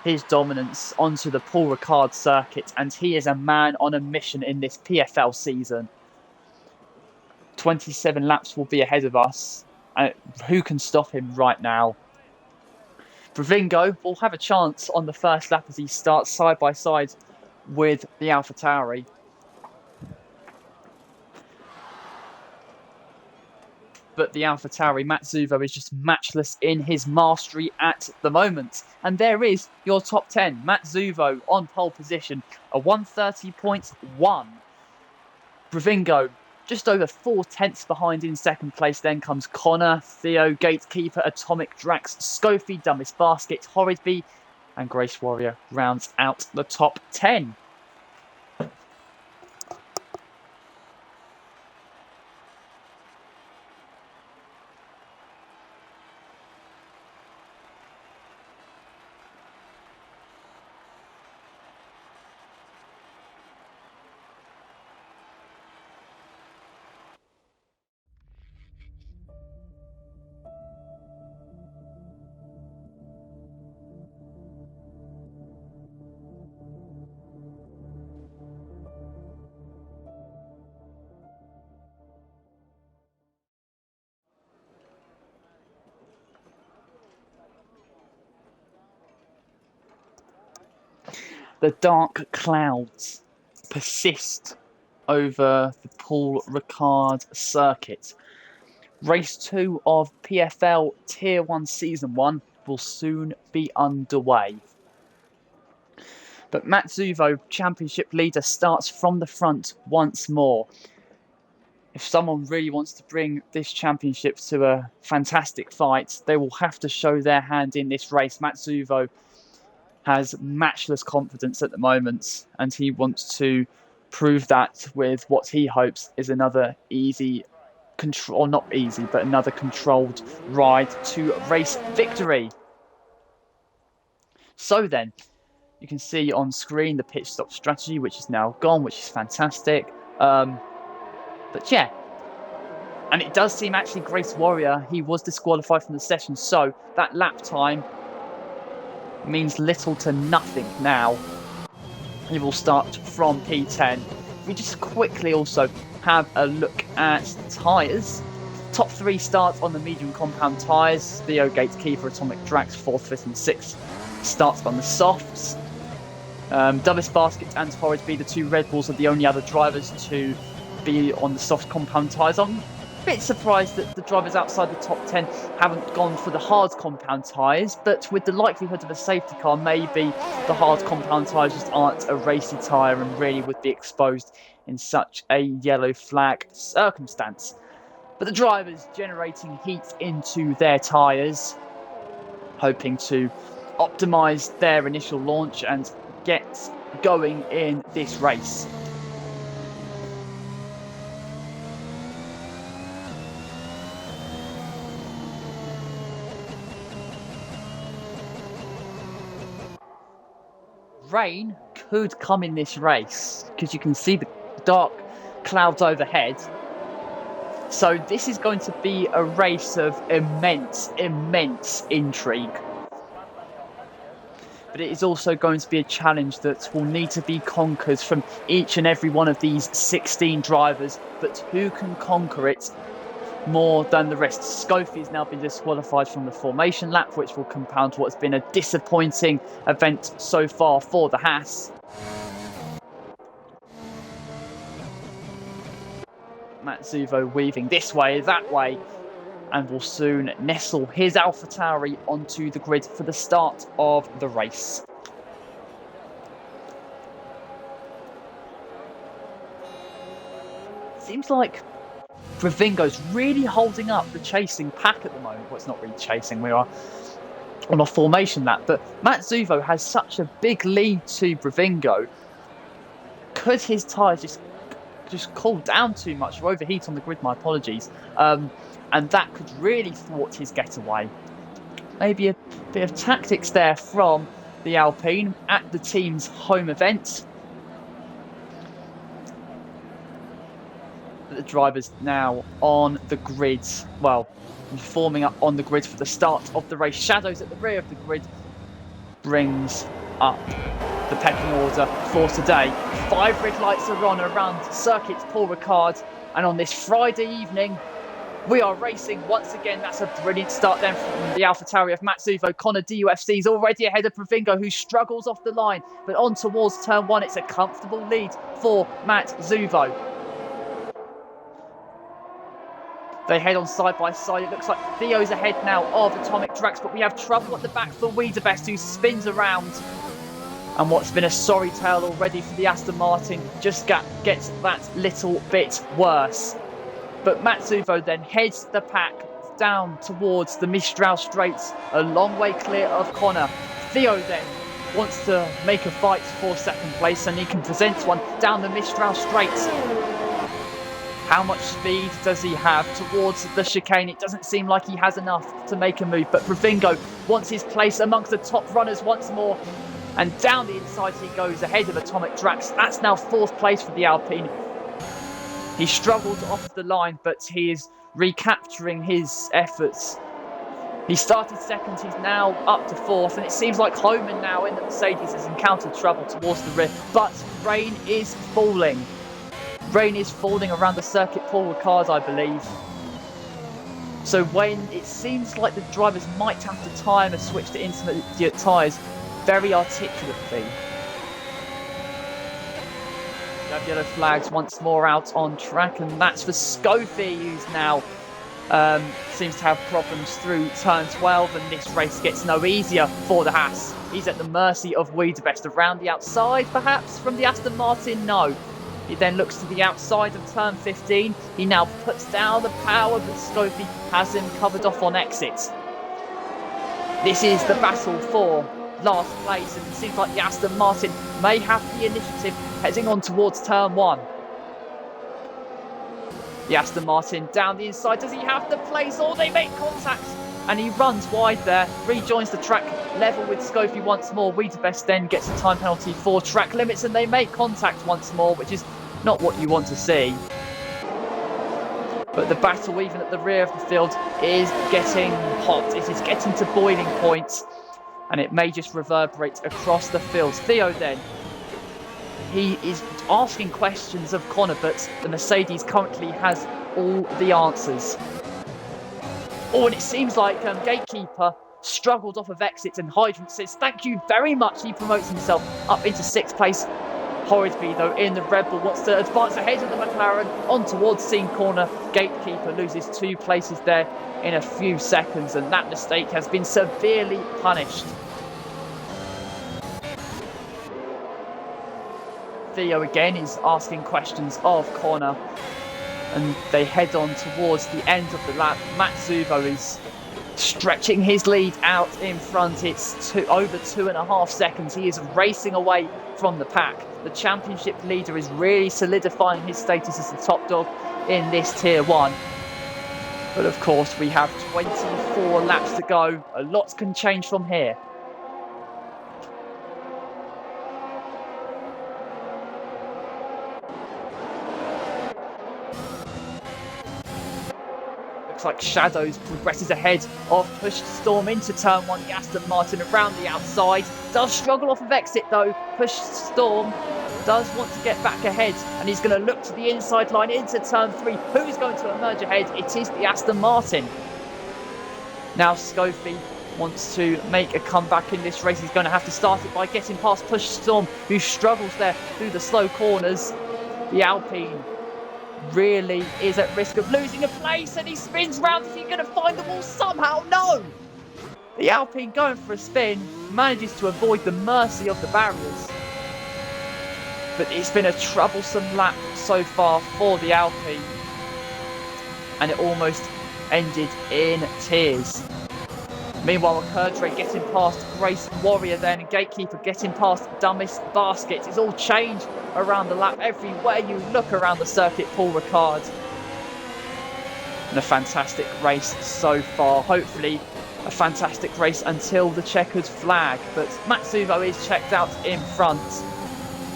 his dominance onto the Paul Ricard circuit, and he is a man on a mission in this PFL season. 27 laps will be ahead of us. Who can stop him right now? Ravingo will have a chance on the first lap as he starts side by side with the AlphaTauri. But the AlphaTauri, Matt Zuvo, is just matchless in his mastery at the moment. And there is your top 10. Matt Zuvo on pole position, a 130.1. Ravingo just over 4 tenths behind in second place. Then comes Connor, Theo, Gatekeeper, Atomic Drax, Scofie, Dumbest Basket, Horrisby, and Grace Warrior rounds out the top 10. The dark clouds persist over the Paul Ricard circuit. Race 2 of PFL Tier 1 Season 1 will soon be underway. But Matt Zuvo, championship leader, starts from the front once more. If someone really wants to bring this championship to a fantastic fight, they will have to show their hand in this race. Matt Zuvo has matchless confidence at the moment, and he wants to prove that with what he hopes is another easy control, not easy, but another controlled ride to race victory. So then, you can see on screen the pit stop strategy, which is now gone, which is fantastic. But yeah, and it does seem actually Grace Warrior, he was disqualified from the session, so that lap time means little to nothing now. He will start from P10. We just quickly also have a look at tyres. Top 3 starts on the medium compound tyres. Theo Gates, Kiefer, Atomic Drax, 4th, 5th and 6th starts on the softs. Douglas Basket and Horridby, the 2 Red Bulls, are the only other drivers to be on the soft compound tyres. I'm a bit surprised that the drivers outside the top 10 haven't gone for the hard compound tyres, but with the likelihood of a safety car, maybe the hard compound tyres just aren't a racy tyre and really would be exposed in such a yellow flag circumstance. But the drivers generating heat into their tyres, hoping to optimise their initial launch and get going in this race. Rain could come in this race because you can see the dark clouds overhead. So this is going to be a race of immense intrigue. But it is also going to be a challenge that will need to be conquered from each and every one of these 16 drivers. But who can conquer it more than the rest? Scofie has now been disqualified from the formation lap, which will compound what's been a disappointing event so far for the Haas. Matt Zuvo weaving this way, that way, and will soon nestle his AlphaTauri onto the grid for the start of the race. Seems like Bravingo's really holding up the chasing pack at the moment. Well, it's not really chasing, we are on a formation lap, but Matt Zuvo has such a big lead to Bravingo. Could his tyres just cool down too much or overheat on the grid? My apologies. And that could really thwart his getaway. Maybe a bit of tactics there from the Alpine at the team's home event. But the drivers now on the grid, well, forming up on the grid for the start of the race. Shadows at the rear of the grid brings up the pecking order for today. 5 red lights are on around Circuit Paul Ricard, and on this Friday evening, we are racing once again. That's a brilliant start then from the AlphaTauri of Matt Zuvo. Connor DUFC is already ahead of Bravingo, who struggles off the line, but on towards turn 1, it's a comfortable lead for Matt Zuvo. They head on side by side. It looks like Theo's ahead now of Atomic Drax, but we have trouble at the back for Wiedebest, who spins around. And what's been a sorry tale already for the Aston Martin just gets that little bit worse. But Matt Zuvo then heads the pack down towards the Mistral Straits, a long way clear of Connor. Theo then wants to make a fight for second place, and he can present one down the Mistral Straits. How much speed does he have towards the chicane? It doesn't seem like he has enough to make a move, but Bravingo wants his place amongst the top runners once more. And down the inside he goes ahead of Atomic Drax. That's now 4th place for the Alpine. He struggled off the line, but he is recapturing his efforts. He started 2nd, he's now up to 4th, and it seems like Homan now in the Mercedes has encountered trouble towards the rear. But rain is falling. Rain is falling around the Circuit Paul Ricard, I believe. So when it seems like the drivers might have to time a switch to intermediate tyres very articulately. We have yellow flags once more out on track, and that's for Scofie, who's now seems to have problems through turn 12, and this race gets no easier for the Haas. He's at the mercy of Wiedebest. Around the outside, perhaps, from the Aston Martin? No. He then looks to the outside of turn 15. He now puts down the power, but Scofie has him covered off on exit. This is the battle for last place, and it seems like the Aston Martin may have the initiative heading on towards turn 1. The Aston Martin down the inside. Does he have the place? Oh, they make contact. And he runs wide there, rejoins the track level with Scofie once more. Wiedebest then gets a time penalty for track limits, and they make contact once more, which is not what you want to see. But the battle, even at the rear of the field, is getting hot. It is getting to boiling point, and it may just reverberate across the field. Theo then, he is asking questions of Connor, but the Mercedes currently has all the answers. Oh, and it seems like Gatekeeper struggled off of exits, and Hydrant says thank you very much. He promotes himself up into 6th place. Horridby, though, in the Red Bull, wants to advance ahead of the McLaren on towards Scene Corner. Gatekeeper loses 2 places there in a few seconds, and that mistake has been severely punished. Theo again is asking questions of Connor, and they head on towards the end of the lap. Matsubo is stretching his lead out in front. It's over 2.5 seconds. He is racing away from the pack. The championship leader is really solidifying his status as the top dog in this Tier 1. But of course, we have 24 laps to go. A lot can change from here. Like Shadows progresses ahead of Pushed Storm into turn 1. The Aston Martin around the outside does struggle off of exit though. Pushed Storm does want to get back ahead, and he's going to look to the inside line into turn 3. Who's going to emerge ahead? It is the Aston Martin. Now Scofie wants to make a comeback in this race. He's going to have to start it by getting past Pushed Storm, who struggles there through the slow corners. The Alpine really is at risk of losing a place, and he spins round. Is he going to find the wall somehow? No! The Alpine going for a spin, manages to avoid the mercy of the barriers. But it's been a troublesome lap so far for the Alpine, and it almost ended in tears. Meanwhile, Kerdre getting past Grace Warrior then, and Gatekeeper getting past Dumbest Basket. It's all changed around the lap everywhere you look around the circuit, Paul Ricard. And a fantastic race so far. Hopefully a fantastic race until the checkered flag. But Matsubo is checked out in front.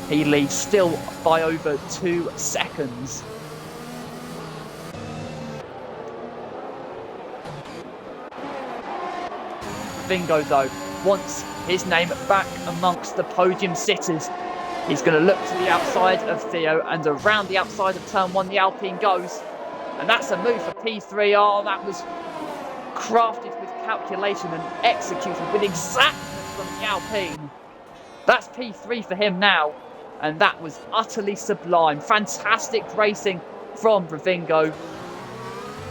He leads still by over 2 seconds. Vingo, though, wants his name back amongst the podium sitters. He's going to look to the outside of Theo, and around the outside of turn 1 the Alpine goes. And that's a move for P3. Oh, that was crafted with calculation and executed with exactness from the Alpine. That's P3 for him now, and that was utterly sublime. Fantastic racing from Bravingo.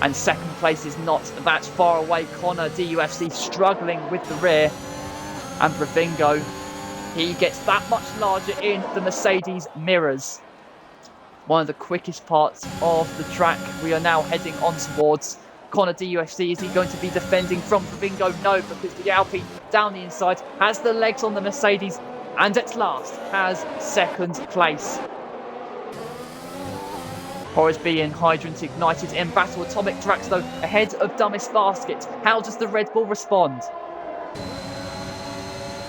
And 2nd place is not that far away. Connor DUFC struggling with the rear. And Bravingo, he gets that much larger in the Mercedes mirrors. One of the quickest parts of the track we are now heading on towards. Connor DUFC, is he going to be defending from Bravingo? No, because the Alpine down the inside has the legs on the Mercedes, and at last has 2nd place. Horridby and Hydrant ignited in battle. Atomic Drax, though, ahead of Dumbest Basket. How does the Red Bull respond?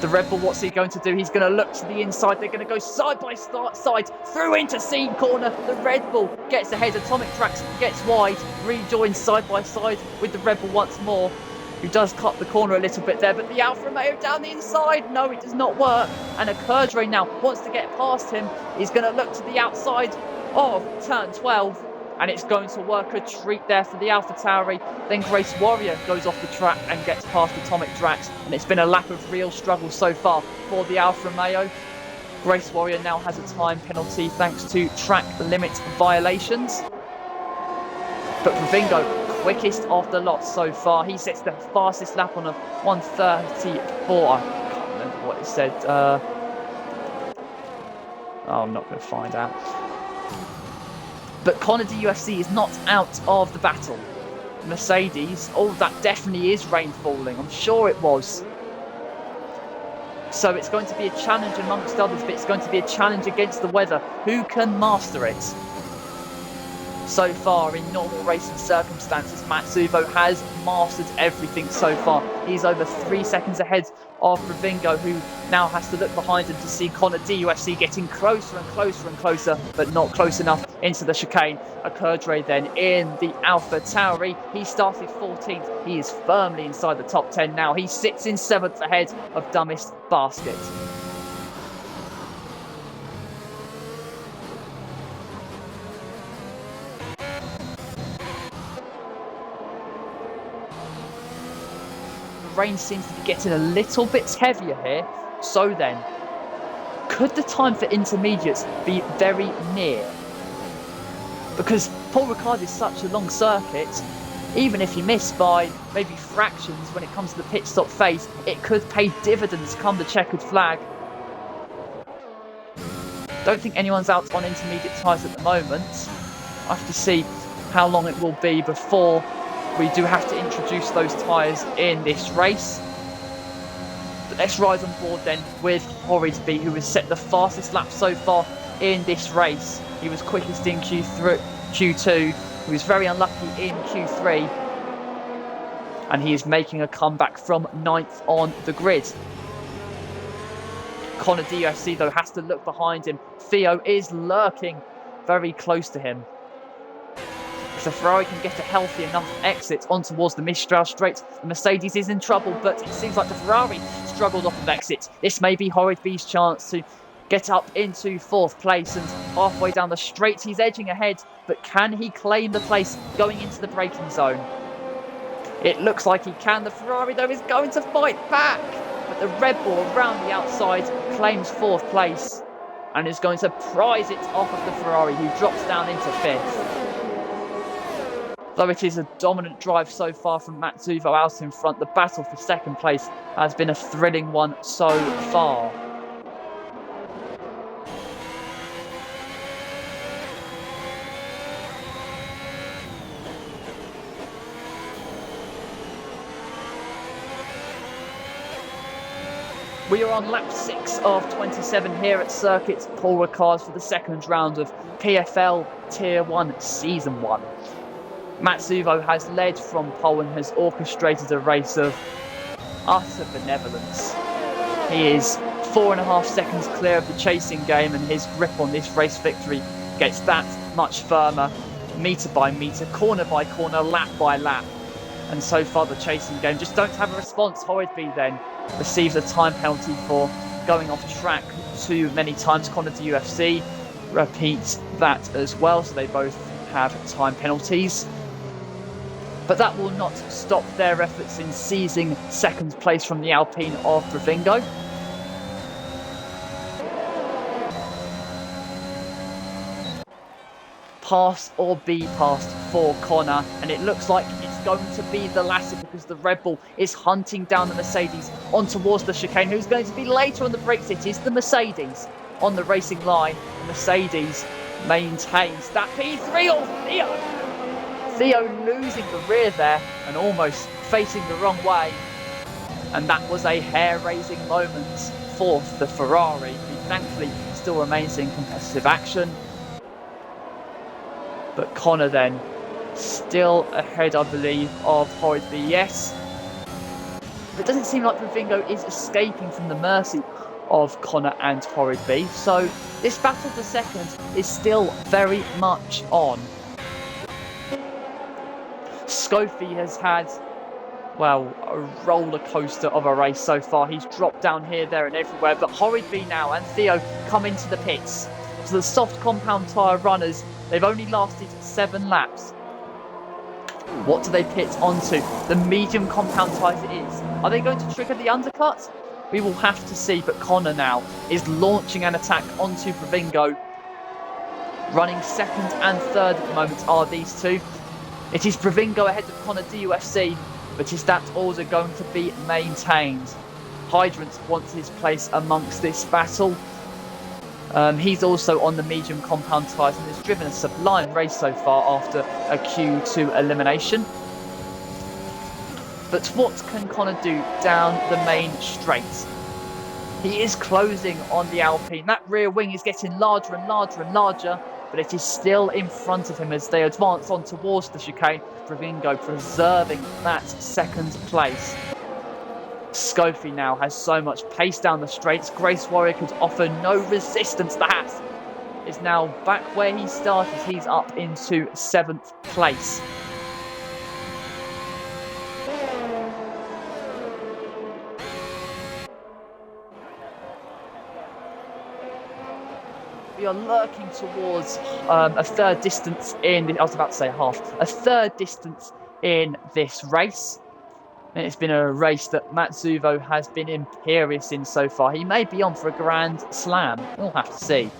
The Red Bull, what's he going to do? He's going to look to the inside. They're going to go side by side through into Scene Corner. The Red Bull gets ahead. Atomic Drax gets wide, rejoins side by side with the Red Bull once more, who does cut the corner a little bit there. But the Alfa Romeo down the inside, no, it does not work. And a Kerdre now wants to get past him. He's going to look to the outside of turn 12, and it's going to work a treat there for the AlphaTauri. Then Grace Warrior goes off the track and gets past Atomic Drax, and it's been a lap of real struggle so far for the Alfa Romeo. Grace Warrior now has a time penalty thanks to track limit violations. But Bravingo, quickest of the lot so far. He sets the fastest lap on a 1:34. I can't remember what it said. I'm not going to find out. But Connor DUFC is not out of the battle. Mercedes, oh, that definitely is rain falling. I'm sure it was. So it's going to be a challenge amongst others, but it's going to be a challenge against the weather. Who can master it? So far, in normal racing circumstances, Matsuvo has mastered everything so far. He's over 3 seconds ahead of Bravingo, who now has to look behind him to see Connor DUFC getting closer and closer and closer, but not close enough into the chicane. Akurdre then in the Alpha Tauri. He started 14th. He is firmly inside the top 10 now. He sits in 7th ahead of Dumbest Basket. Rain seems to be getting a little bit heavier here. So then, could the time for intermediates be very near? Because Paul Ricard is such a long circuit, even if you miss by maybe fractions when it comes to the pit stop phase, it could pay dividends come the checkered flag. Don't think anyone's out on intermediate tyres at the moment. I have to see how long it will be before we do have to introduce those tyres in this race. But let's ride on board then with Horridby, who has set the fastest lap so far in this race. He was quickest in Q2. He was very unlucky in Q3. And he is making a comeback from 9th on the grid. Connor DUFC, though, has to look behind him. Theo is lurking very close to him. If the Ferrari can get a healthy enough exit on towards the Mistral Straight, the Mercedes is in trouble, but it seems like the Ferrari struggled off of exit. This may be Horridby's chance to get up into 4th place, and halfway down the straight he's edging ahead, but can he claim the place going into the braking zone? It looks like he can. The Ferrari, though, is going to fight back, but the Red Bull around the outside claims 4th place and is going to prize it off of the Ferrari, who drops down into 5th. Though it is a dominant drive so far from Matsuvo out in front, the battle for 2nd place has been a thrilling one so far. We are on lap 6 of 27 here at Circuit Paul Ricard for the 2nd round of PFL Tier 1 Season 1. Matsuvo has led from pole and has orchestrated a race of utter benevolence. He is 4.5 seconds clear of the chasing game, and his grip on this race victory gets that much firmer, metre by metre, corner by corner, lap by lap. And so far the chasing game just don't have a response. Horridby then receives a time penalty for going off track too many times. Connor DUFC repeats that as well, so they both have time penalties. But that will not stop their efforts in seizing 2nd place from the Alpine of Bravingo. Pass or be passed for Connor, and it looks like it's going to be the latter, because the Red Bull is hunting down the Mercedes on towards the chicane. Who's going to be later on the brakes? It is the Mercedes on the racing line. The Mercedes maintains that P3 or Theo. Theo losing the rear there and almost facing the wrong way. And that was a hair-raising moment for the Ferrari, who thankfully still remains in competitive action. But Connor then still ahead, I believe, of Horridby, yes. But it doesn't seem like Bravingo is escaping from the mercy of Connor and Horridby. So this battle for 2nd is still very much on. Scofie has had, well, a roller coaster of a race so far. He's dropped down here, there and everywhere. But Horridby now and Theo come into the pits. So the soft compound tyre runners, they've only lasted 7 laps. What do they pit onto? The medium compound tyres it is. Are they going to trigger the undercut? We will have to see, but Connor now is launching an attack onto Bravingo. Running 2nd and 3rd at the moment are these two. It is Bravingo ahead of Connor DUFC, but is that order going to be maintained? Hydrant wants his place amongst this battle. He's also on the medium compound tyres and has driven a sublime race so far after a Q2 elimination. But what can Connor do down the main straight? He is closing on the Alpine. That rear wing is getting larger and larger and larger, but it is still in front of him as they advance on towards the chicane. Pravingo preserving that second place. Scofie now has so much pace down the straights. Grace Warrior could offer no resistance. The Haas is now back where he started. He's up into 7th place. We are lurking towards a third distance in, I was about to say half, a third distance in this race. And it's been a race that Matsuvo has been imperious in so far. He may be on for a grand slam. We'll have to see.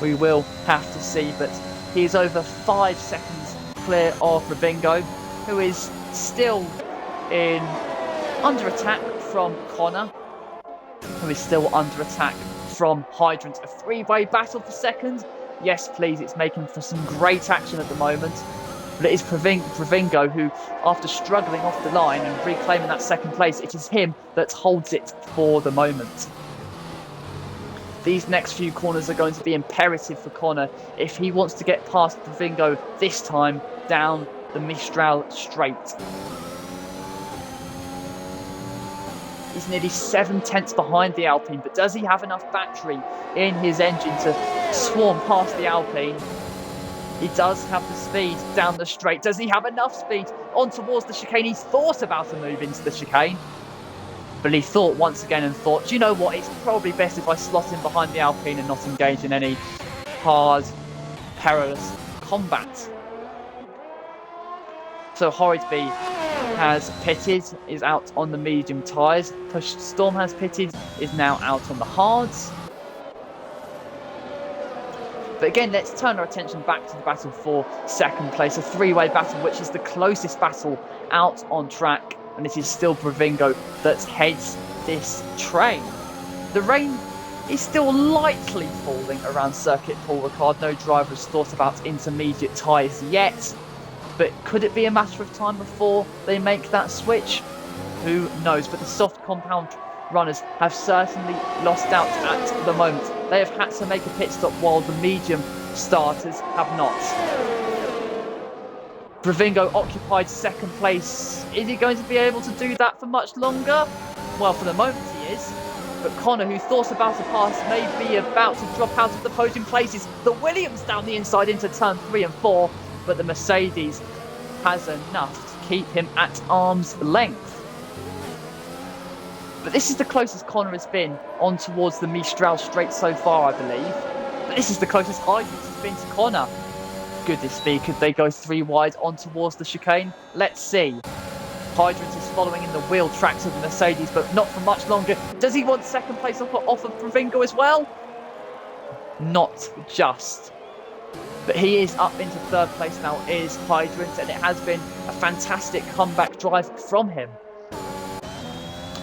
We will have to see, but he is over 5 seconds clear of Pravingo, who is still under attack from Connor, who is still under attack from Hydrant. A 3-way battle for second. Yes, please, it's making for some great action at the moment. But it is Pravingo who, after struggling off the line and reclaiming that second place, it is him that holds it for the moment. These next few corners are going to be imperative for Connor if he wants to get past Pravingo this time down the Mistral Straight. He's nearly 7/10 behind the Alpine, but does he have enough battery in his engine to swarm past the Alpine? He does have the speed down the straight. Does he have enough speed on towards the chicane? He thought about a move into the chicane, but he thought once again and thought, do you know what? It's probably best if I slot in behind the Alpine and not engage in any hard, perilous combat. So Horridby has pitted, is out on the medium tyres. Push Storm has pitted, is now out on the hards. But again, let's turn our attention back to the battle for second place. A 3-way battle, which is the closest battle out on track. And it is still Pravingo that heads this train. The rain is still lightly falling around Circuit Paul Ricard. No driver has thought about intermediate tyres yet. But could it be a matter of time before they make that switch? Who knows? But the soft compound runners have certainly lost out at the moment. They have had to make a pit stop while the medium starters have not. Pravingo occupied second place. Is he going to be able to do that for much longer? Well, for the moment he is. But Connor, who thought about a pass, may be about to drop out of the podium places. The Williams down the inside into turn 3 and 4, but the Mercedes has enough to keep him at arm's length. But this is the closest Connor has been on towards the Mistral Straight so far, I believe. But this is the closest Hydrant has been to Connor. Goodness me, could they go 3 wide on towards the chicane? Let's see. Hydrant is following in the wheel tracks of the Mercedes, but not for much longer. Does he want second place off of Pravingo as well? Not just. But he is up into third place now, is Hydrant, and it has been a fantastic comeback drive from him.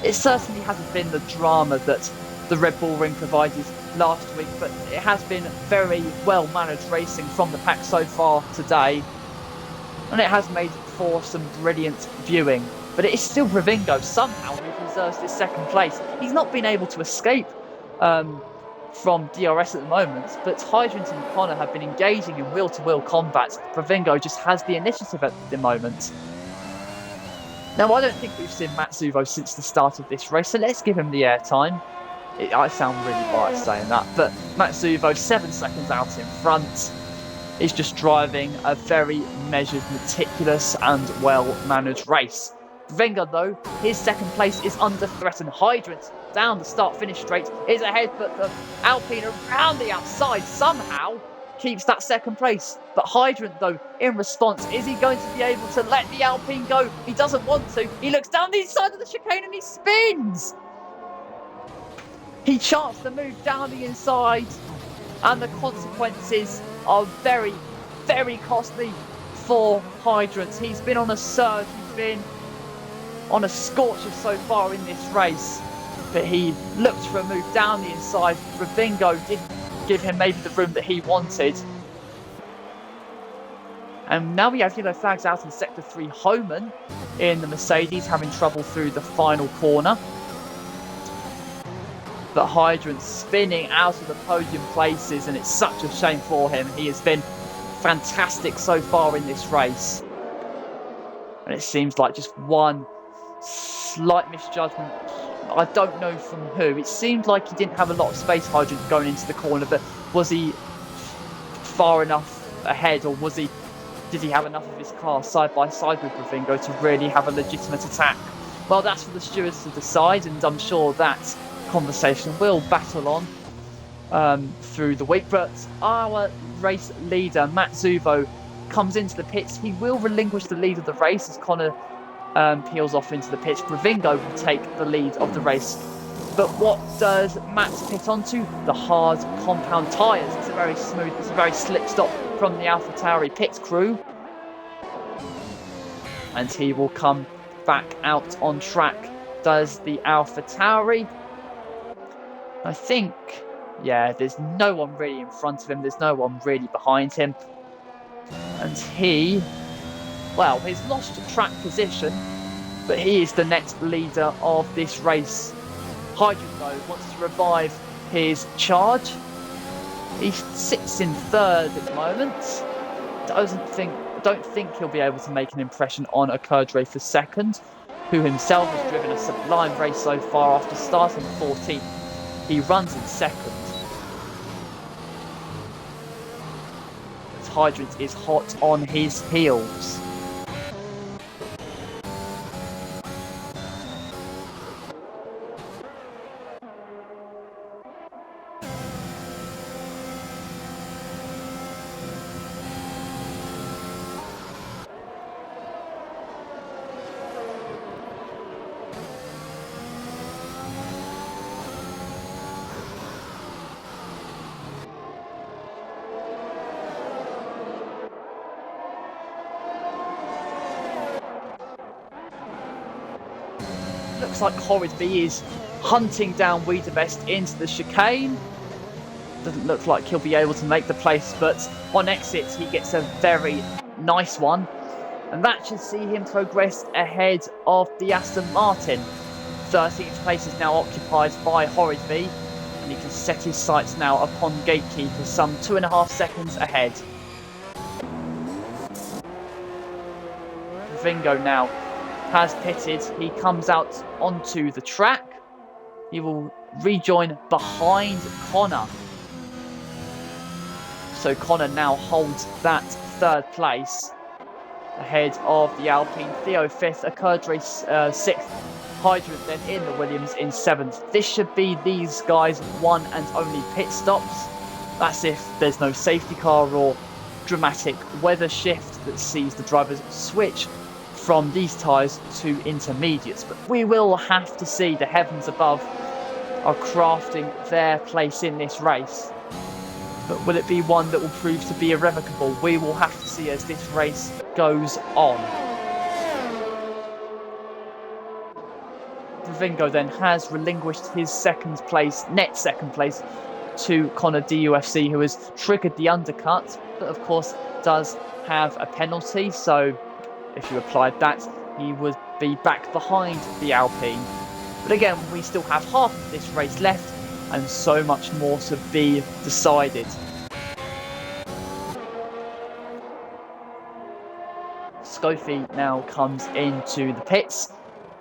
It certainly hasn't been the drama that the Red Bull Ring provided last week, but it has been very well-managed racing from the pack so far today. And it has made for some brilliant viewing. But it is still Pravingo somehow who preserves this second place. He's not been able to escape from DRS at the moment, but Hydrant and Connor have been engaging in wheel-to-wheel combat. Pravingo just has the initiative at the moment. Now, I don't think we've seen Matsuvo since the start of this race, so let's give him the airtime. I sound really biased saying that, but Matsuvo, 7 seconds out in front, is just driving a very measured, meticulous and well-managed race. Pravingo, though, his second place is under threat, and Hydrant down the start-finish straight is ahead, but the Alpine around the outside somehow keeps that second place. But Hydrant, though, in response, is he going to be able to let the Alpine go? He doesn't want to. He looks down the inside of the chicane and he spins. He charts the move down the inside, and the consequences are very, very costly for Hydrant. He's been on a surge. He's been on a scorcher so far in this race, but he looked for a move down the inside. Pravingo didn't give him maybe the room that he wanted. And now we have yellow flags out in Sector 3. Homan in the Mercedes having trouble through the final corner. But Hydrant spinning out of the podium places, and it's such a shame for him. He has been fantastic so far in this race. And it seems like just one slight misjudgment. I don't know from who. It seemed like he didn't have a lot of space, Hydrant, going into the corner, but was he far enough ahead, or did he have enough of his car side by side with Ravingo to really have a legitimate attack? Well, that's for the stewards to decide, and I'm sure that conversation will battle on through the week. But our race leader, Matt Zuvo, comes into the pits. He will relinquish the lead of the race as Connor peels off into the pits. Ravingo will take the lead of the race. But what does Matt pit onto? The hard compound tyres. It's a very smooth, it's a very slick stop from the AlphaTauri pit crew. And he will come back out on track. Does the AlphaTauri. I think, yeah, there's no one really in front of him. There's no one really behind him. And he, well, he's lost track position, but he is the next leader of this race. Hydrant, though, wants to revive his charge. He sits in third at the moment. Don't think he'll be able to make an impression on Okedre for second, who himself has driven a sublime race so far after starting 14th. He runs in second. Hydrant is hot on his heels. Looks like Horridby is hunting down Wiedebest into the chicane. Doesn't look like he'll be able to make the place, but on exit he gets a very nice one. And that should see him progress ahead of the Aston Martin. 13th place is now occupied by Horridby, and he can set his sights now upon Gatekeeper, some 2.5 seconds ahead. Vingo now has pitted. He comes out onto the track. He will rejoin behind Connor. So Connor now holds that third place ahead of the Alpine. Theo 5th, Okedre 6th, Hydrant then in the Williams in 7th. This should be these guys' one and only pit stops. That's if there's no safety car or dramatic weather shift that sees the drivers switch from these tyres to intermediates. But we will have to see. The heavens above are crafting their place in this race. But will it be one that will prove to be irrevocable? We will have to see as this race goes on. Ravingo then has relinquished his net second place to Connor DUFC, who has triggered the undercut, but of course does have a penalty. So if you applied that, he would be back behind the Alpine. But again, we still have half of this race left and so much more to be decided. Scofie now comes into the pits.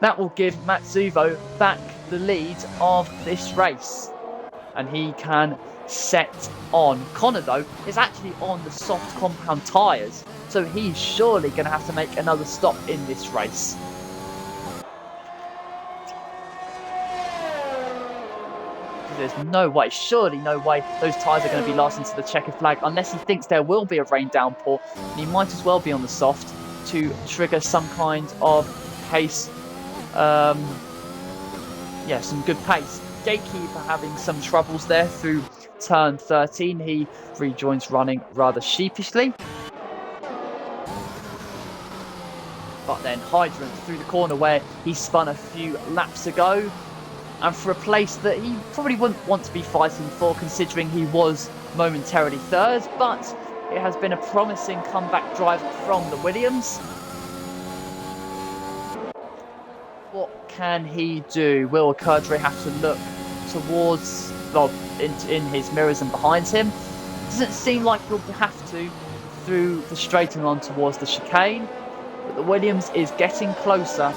That will give Matt Zuvo back the lead of this race, and he can set on. Connor, though, is actually on the soft compound tyres, so he's surely going to have to make another stop in this race. There's no way, surely no way, those tyres are going to be lasting to the checkered flag unless he thinks there will be a rain downpour, and he might as well be on the soft to trigger some kind of pace. Some good pace. Gatekeeper having some troubles there through turn 13. He rejoins running rather sheepishly. But then Hydrant through the corner where he spun a few laps ago. And for a place that he probably wouldn't want to be fighting for, considering he was momentarily third. But it has been a promising comeback drive from the Williams. What can he do? Will Okedre have to look towards, well, in his mirrors and behind him. Doesn't seem like he'll have to through the straight and on towards the chicane. But the Williams is getting closer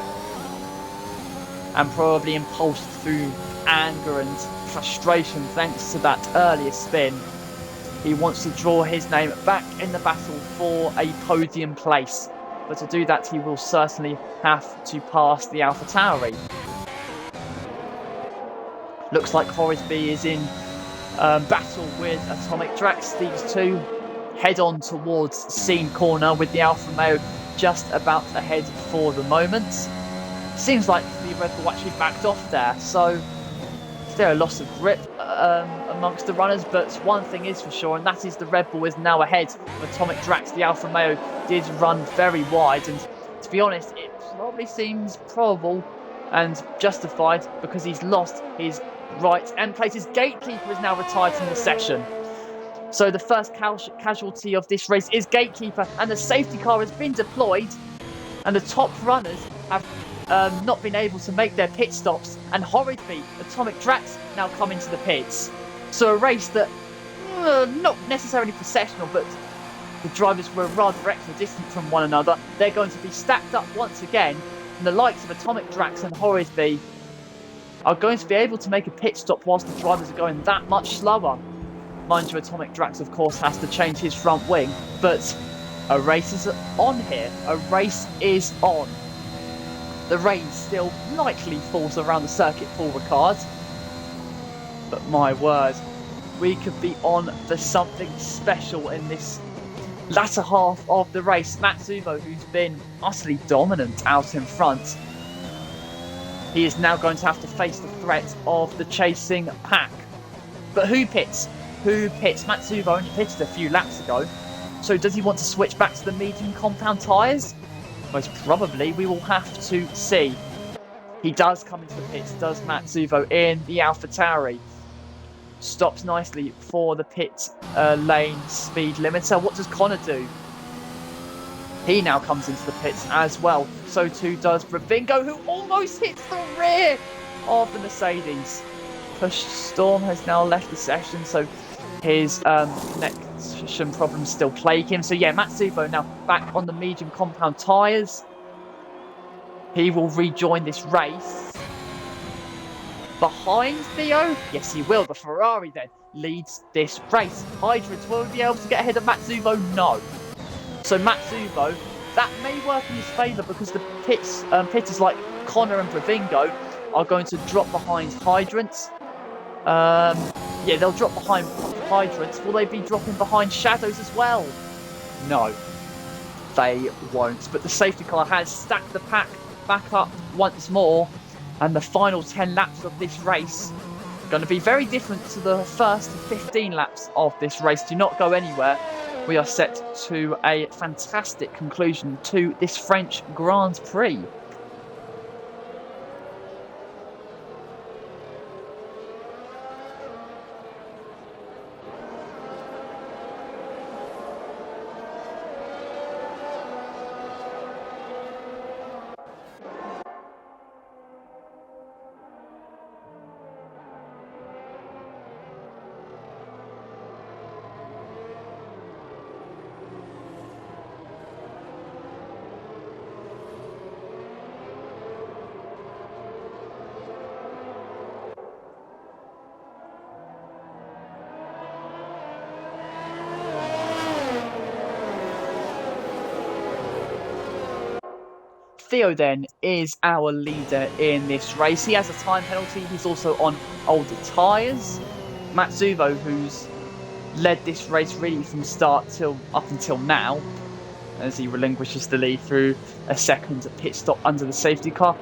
and probably impulsed through anger and frustration thanks to that earlier spin. He wants to draw his name back in the battle for a podium place. But to do that, he will certainly have to pass the AlphaTauri. Looks like Horrisby is in battle with Atomic Drax. These two head on towards Scene Corner with the Alfa Romeo just about ahead for the moment. Seems like the Red Bull actually backed off there, so is there a loss of grip amongst the runners? But one thing is for sure, and that is the Red Bull is now ahead of Atomic Drax. The Alfa Romeo did run very wide, and to be honest, it probably seems probable and justified because he's lost his right end plate. His gatekeeper is now retired from the session. So the first casualty of this race is gatekeeper, and the safety car has been deployed, and the top runners have not been able to make their pit stops, and Horrisby, Atomic Drax, now come into the pits. So a race that, not necessarily processional, but the drivers were rather equidistant from one another. They're going to be stacked up once again, and the likes of Atomic Drax and Horrisby are going to be able to make a pit stop whilst the drivers are going that much slower. Mind you, Atomic Drax, of course, has to change his front wing, but a race is on here. A race is on. The rain still lightly falls around the Circuit Paul Ricard, but my word, we could be on for something special in this latter half of the race. Matsubo, who's been utterly dominant out in front, he is now going to have to face the threat of the chasing pack. But who pits? Who pits? Matsubo only pitted a few laps ago, so does he want to switch back to the medium compound tyres? Most probably, we will have to see. He does come into the pits, does Matsubo, in the AlphaTauri. Stops nicely for the pit lane speed limiter. What does Connor do? He now comes into the pits as well. So too does Bravingo, who almost hits the rear of the Mercedes. Push Storm has now left the session, so his connection problems still plague him. So yeah, Matsubo now back on the medium compound tyres. He will rejoin this race. Behind Theo? Yes, he will. The Ferrari then leads this race. Hydrants, will he be able to get ahead of Matsubo? No. So Matsubo, that may work in his favour because the pitters like Connor and Bravingo are going to drop behind Hydrants. Yeah, they'll drop behind Hydrants. Will they be dropping behind Shadows as well? No, they won't. But the safety car has stacked the pack back up once more. And the final 10 laps of this race are going to be very different to the first 15 laps of this race. Do not go anywhere. We are set to a fantastic conclusion to this French Grand Prix. Theo then is our leader in this race. He has a time penalty. He's also on older tyres. Matsubo, who's led this race really from start up until now, as he relinquishes the lead through a second pit stop under the safety car.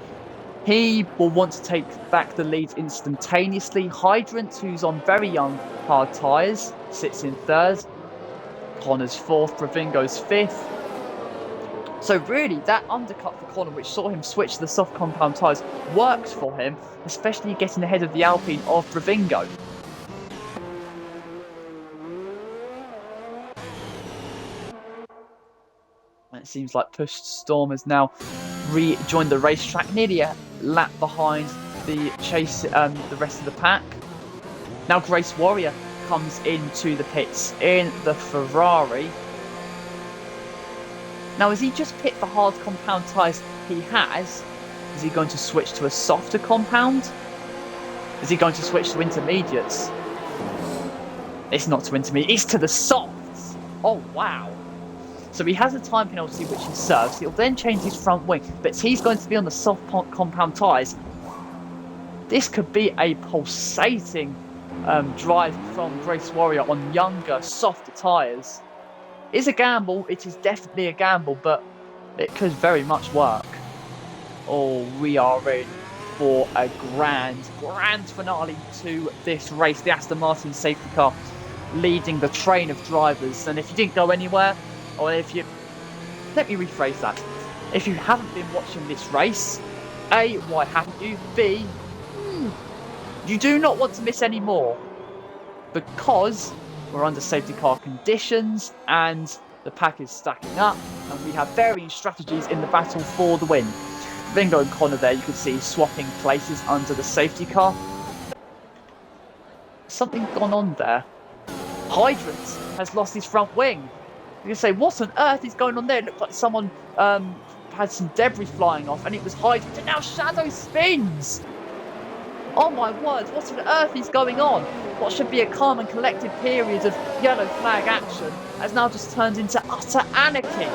He will want to take back the lead instantaneously. Hydrant, who's on very young hard tyres, sits in third. Connor's fourth, Bravingo's fifth. So really, that undercut for Connor, which saw him switch to the soft compound tyres, worked for him, especially getting ahead of the Alpine of Bravingo. And it seems like Push Storm has now rejoined the racetrack, nearly a lap behind the chase, the rest of the pack. Now Grace Warrior comes into the pits in the Ferrari. Now, has he just picked the hard compound tyres he has? Is he going to switch to a softer compound? Is he going to switch to intermediates? It's not to intermediates, it's to the softs. Oh, wow. So he has a time penalty which he serves. He'll then change his front wing, but he's going to be on the soft compound tyres. This could be a pulsating drive from Grace Warrior on younger, softer tyres. It's a gamble. It is definitely a gamble, but it could very much work. Oh, we are in for a grand finale to this race. The Aston Martin safety car leading the train of drivers. And if you didn't go anywhere, or if you... Let me rephrase that. If you haven't been watching this race, A, why haven't you? B, you do not want to miss any more. Because we're under safety car conditions and the pack is stacking up and we have varying strategies in the battle for the win. Ringo and Connor there, you can see swapping places under the safety car. Something gone on there. Hydrant has lost his front wing. You can say, what on earth is going on there? It looked like someone had some debris flying off and it was Hydrant, and now Shadow spins! Oh my word, what on earth is going on? What should be a calm and collected period of yellow flag action has now just turned into utter anarchy.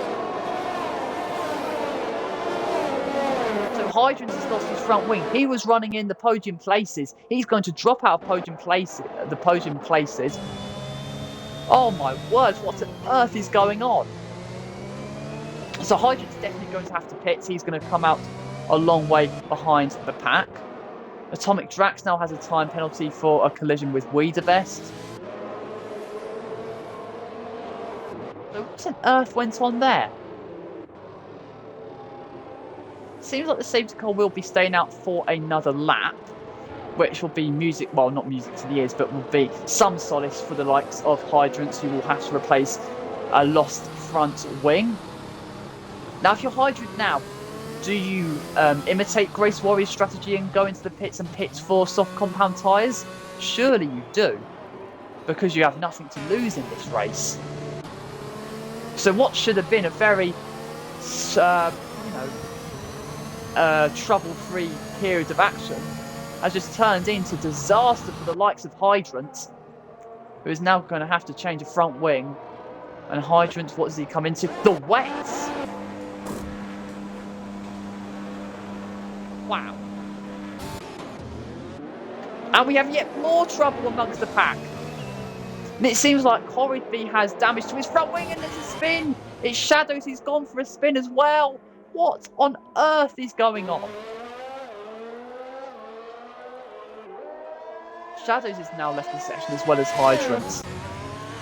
So Hydrant has lost his front wing. He was running in the podium places. He's going to drop out of the podium places. Oh my word, what on earth is going on? So Hydrant's definitely going to have to pit. He's going to come out a long way behind the pack. Atomic Drax now has a time penalty for a collision with Wiedebest. So what on earth went on there? Seems like the safety car will be staying out for another lap, which will be music, well, not music to the ears, but will be some solace for the likes of Hydrants, who will have to replace a lost front wing. Now, if you're Hydrant now, do you imitate Grace Warrior's strategy and go into the pits and pit for soft compound tyres? Surely you do, because you have nothing to lose in this race. So what should have been a very, trouble-free period of action has just turned into disaster for the likes of Hydrant, who is now going to have to change a front wing. And Hydrant, what does he come into? The wets! Wow. And we have yet more trouble amongst the pack. And it seems like Horridby has damage to his front wing and there's a spin. It's Shadows, he's gone for a spin as well. What on earth is going on? Shadows is now left the section as well as Hydrant.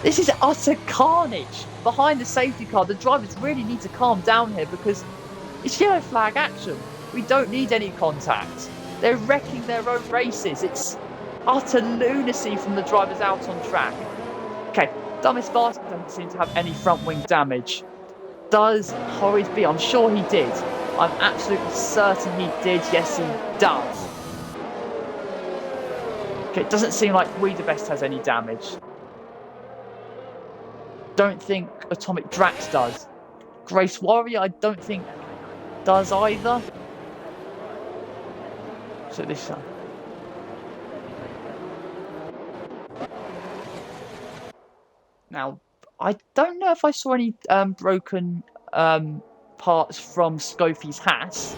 This is utter carnage behind the safety car. The drivers really need to calm down here because it's yellow flag action. We don't need any contact. They're wrecking their own races. It's utter lunacy from the drivers out on track. Okay, Dumbest Bastard doesn't seem to have any front wing damage. Does Horridby? I'm sure he did. I'm absolutely certain he did. Yes, he does. Okay, it doesn't seem like Wiedebest has any damage. Don't think Atomic Drax does. Grace Warrior, I don't think does either. So this one. Now, I don't know if I saw any broken parts from Scofie's hat.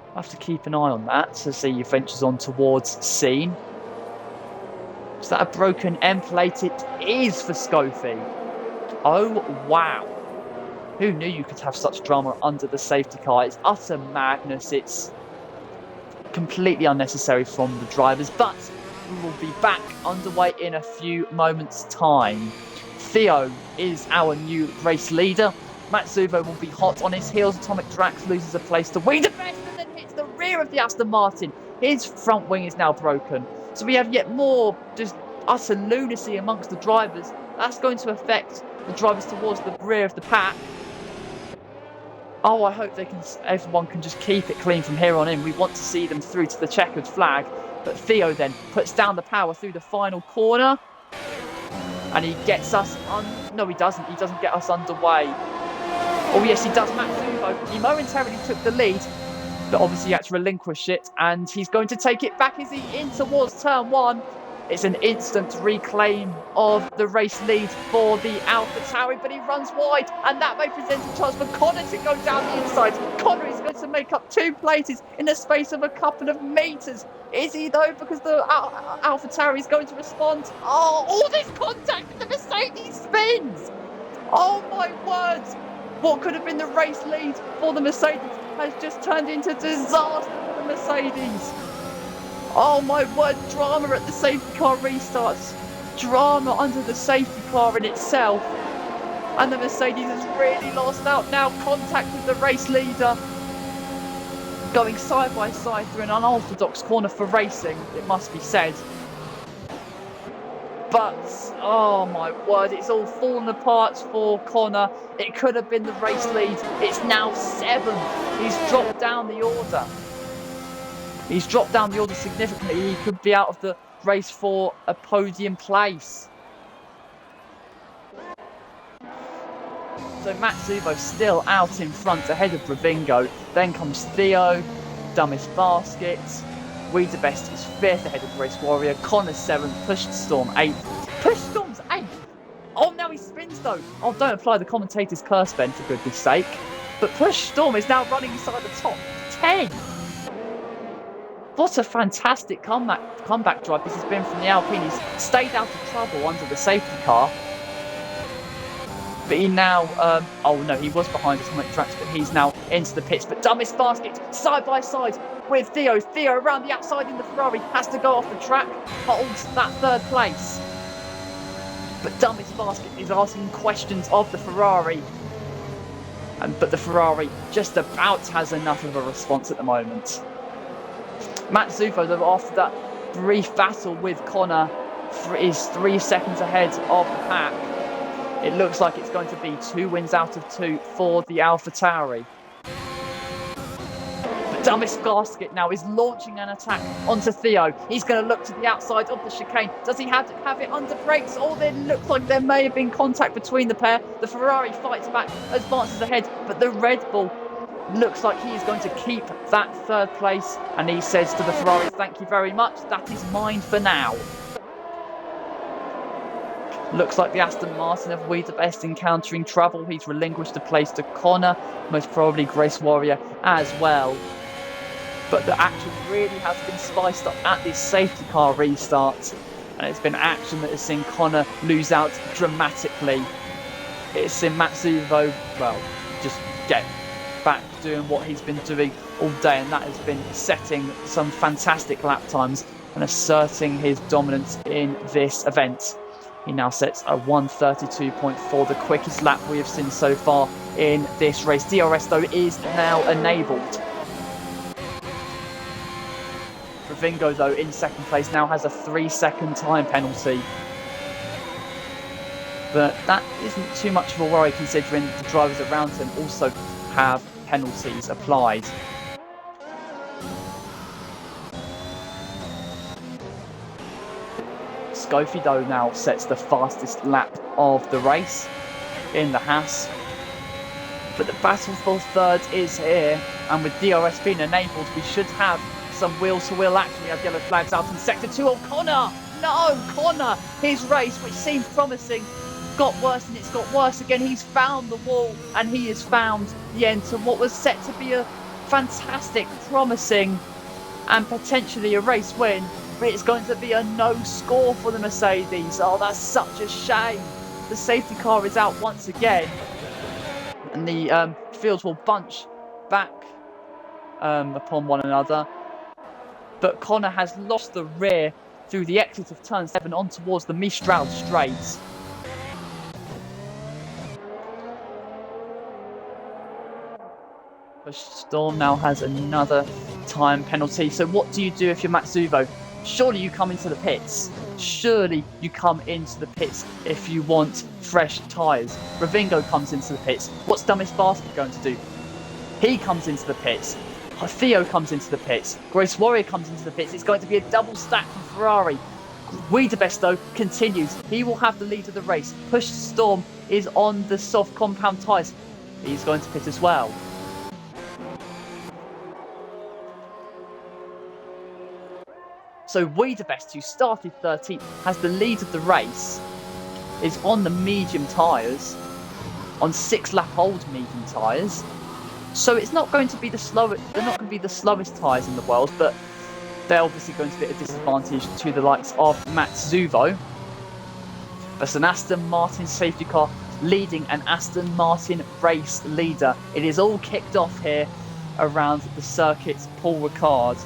I'll have to keep an eye on that to see if he ventures on towards scene. Is that a broken end plate? It is for Scofie. Oh, wow. Who knew you could have such drama under the safety car? It's utter madness. It's completely unnecessary from the drivers, but we will be back underway in a few moments' time. Theo is our new race leader. Matsubo will be hot on his heels. Atomic Drax loses a place to Wiedebest and then hits the rear of the Aston Martin. His front wing is now broken. So we have yet more just utter lunacy amongst the drivers. That's going to affect the drivers towards the rear of the pack. Oh, I hope everyone can just keep it clean from here on in. We want to see them through to the checkered flag. But Theo then puts down the power through the final corner. And he gets us no, he doesn't. He doesn't get us underway. Oh, yes, he does. Matsubo, he momentarily took the lead. But obviously he had to relinquish it. And he's going to take it back as he in towards turn 1. It's an instant reclaim of the race lead for the AlphaTauri, but he runs wide, and that may present a chance for Connor to go down the inside. Connor is going to make up 2 places in the space of a couple of metres. Is he, though? Because the AlphaTauri is going to respond. Oh, all this contact with the Mercedes spins! Oh, my words! What could have been the race lead for the Mercedes has just turned into disaster for the Mercedes. Oh my word, drama at the safety car restarts. Drama under the safety car in itself. And the Mercedes has really lost out now. Contact with the race leader. Going side by side through an unorthodox corner for racing, it must be said. But, oh my word, it's all fallen apart for Connor. It could have been the race lead. It's now 7th. He's dropped down the order. He's dropped down the order significantly. He could be out of the race for a podium place. So Matsubo still out in front ahead of Bravingo. Then comes Theo, Dumbest Basket. Weeder Best is 5th ahead of Race Warrior. Connor 7th, Push Storm 8th. Push Storm's 8th? Oh, now he spins though. Oh, don't apply the commentator's curse, Ben, for goodness sake. But Push Storm is now running inside the top 10. What a fantastic comeback drive this has been from the Alpine. He's stayed out of trouble under the safety car. But he now, oh no, he was behind us on the tracks, but he's now into the pits. But Dumbest Basket, side by side with Theo. Theo around the outside in the Ferrari, has to go off the track, holds that 3rd place. But Dumbest Basket is asking questions of the Ferrari. But the Ferrari just about has enough of a response at the moment. Matsubo, though, after that brief battle with Connor, is 3 seconds ahead of the pack. It looks like it's going to be 2 wins out of 2 for the AlphaTauri. But Dumbest Basket now is launching an attack onto Theo. He's going to look to the outside of the chicane. Does he have it under brakes? Or it looks like there may have been contact between the pair. The Ferrari fights back, advances ahead, but the Red Bull looks like he is going to keep that 3rd place, and he says to the Ferrari, thank you very much, that is mine for now. Looks like the Aston Martin of We the Best encountering trouble. He's relinquished the place to Connor, most probably Grace Warrior as well. But the action really has been spiced up at this safety car restart, and it's been action that has seen Connor lose out dramatically. It's seen Matsubo, well, just get back doing what he's been doing all day, and that has been setting some fantastic lap times and asserting his dominance in this event. He now sets a 1:32.4, the quickest lap we have seen so far in this race. DRS though is now enabled. Bravingo though in 2nd place now has a 3-second time penalty. But that isn't too much of a worry considering the drivers around him also have penalties applied. Scofie though now sets the fastest lap of the race in the Haas. But the battle for 3rd is here, and with DRS being enabled, we should have some wheel-to-wheel action. We have yellow flags out in Sector 2. Oh, Connor! No, Connor! His race, which seemed promising, got worse, and it's got worse again. He's found the wall, and he has found the end to what was set to be a fantastic, promising, and potentially a race win. But it's going to be a no score for the Mercedes. Oh, that's such a shame. The safety car is out once again, and the fields will bunch back upon one another. But Connor has lost the rear through the exit of turn 7 on towards the Mistral straights. Storm now has another time penalty. So what do you do if you're Matsubo? Surely you come into the pits. Surely you come into the pits if you want fresh tyres. Bravingo comes into the pits. What's Dumbest Basket going to do? He comes into the pits. Theo comes into the pits. Grace Warrior comes into the pits. It's going to be a double stack from Ferrari. Wiedebest, though, continues. He will have the lead of the race. Push Storm is on the soft compound tyres. He's going to pit as well. So Wiedebest, who started 13th, has the lead of the race, is on the medium tyres, on 6-lap old medium tyres. So it's not going to be the slowest. They're not going to be the slowest tyres in the world, but they're obviously going to be at a disadvantage to the likes of Matsuvo. That's an Aston Martin safety car leading an Aston Martin race leader. It is all kicked off here around the Circuit Paul Ricard.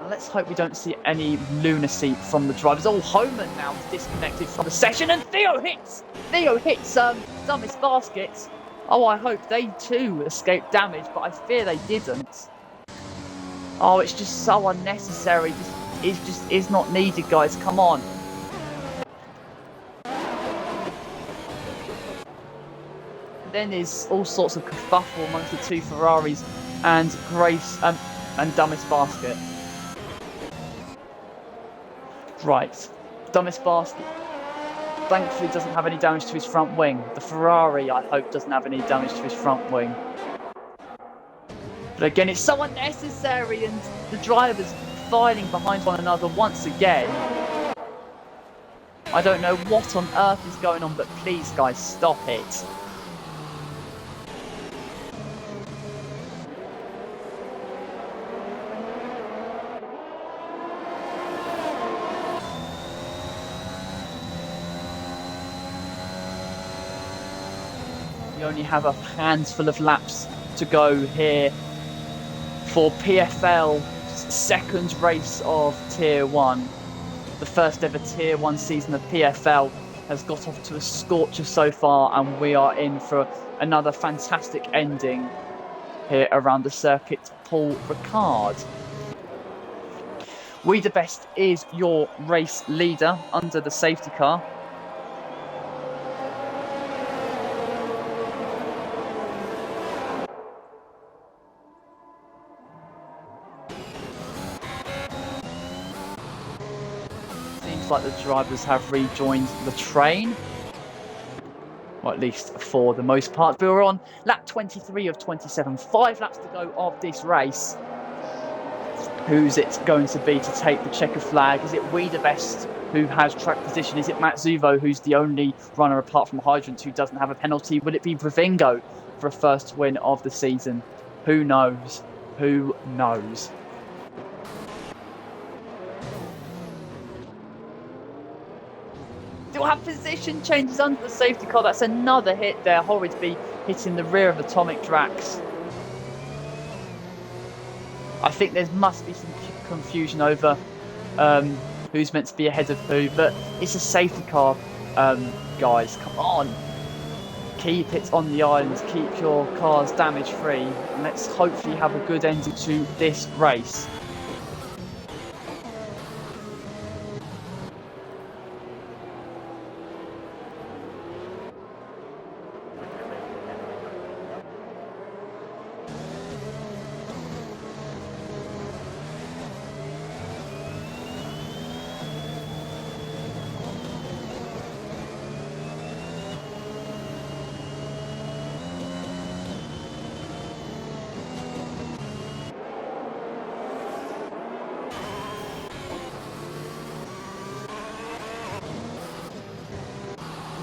Let's hope we don't see any lunacy from the drivers. Oh, Homan now is disconnected from the session, and Theo hits Dumbest Basket. Oh, I hope they too escaped damage, but I fear they didn't. Oh, it's just so unnecessary. It just is not needed, guys. Come on. And then there's all sorts of kerfuffle amongst the two Ferraris and Grace and Dumbest Basket. Right, Dumbest Basket thankfully doesn't have any damage to his front wing. The Ferrari, I hope, doesn't have any damage to his front wing. But again, it's so unnecessary, and the drivers filing behind one another once again. I don't know what on earth is going on, but please, guys, stop it. We only have a handful of laps to go here for PFL's second race of Tier 1. The first ever Tier 1 season of PFL has got off to a scorcher so far, and we are in for another fantastic ending here around the Circuit Paul Ricard. Wiedebest is your race leader under the safety car. Like the drivers have rejoined the train, or at least for the most part. We were on lap 23 of 27, 5 laps to go of this race. Who's it going to be to take the checker flag? Is it Wiedebest who has track position? Is it Matsuvo who's the only runner apart from Hydrant who doesn't have a penalty? Will it be Bravingo for a first win of the season? Who knows? Who knows? We'll have position changes under the safety car. That's another hit there. Horridby hitting the rear of Atomic Drax. I think there must be some confusion over who's meant to be ahead of who, but it's a safety car, guys. Come on. Keep it on the island. Keep your cars damage free. And let's hopefully have a good ending to this race.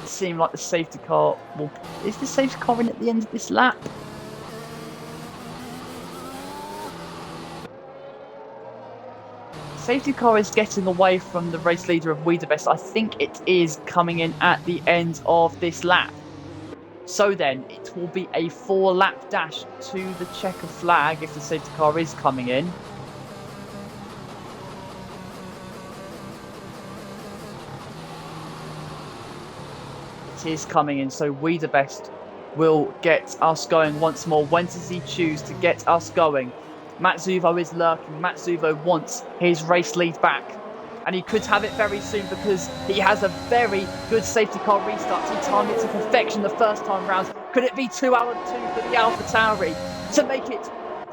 Seem like the safety car will... Is the safety car in at the end of this lap? Safety car is getting away from the race leader of Wiedebest. I think it is coming in at the end of this lap. So then, it will be a 4-lap dash to the checker flag if the safety car is coming in. Is coming in, so Wiedebest will get us going once more. When does he choose to get us going? Matt Zuvo is lurking. Matt Zuvo wants his race lead back. And he could have it very soon because he has a very good safety car restart. He timed it to perfection the first time round. Could it be 2 hour 2 for the AlphaTauri to make it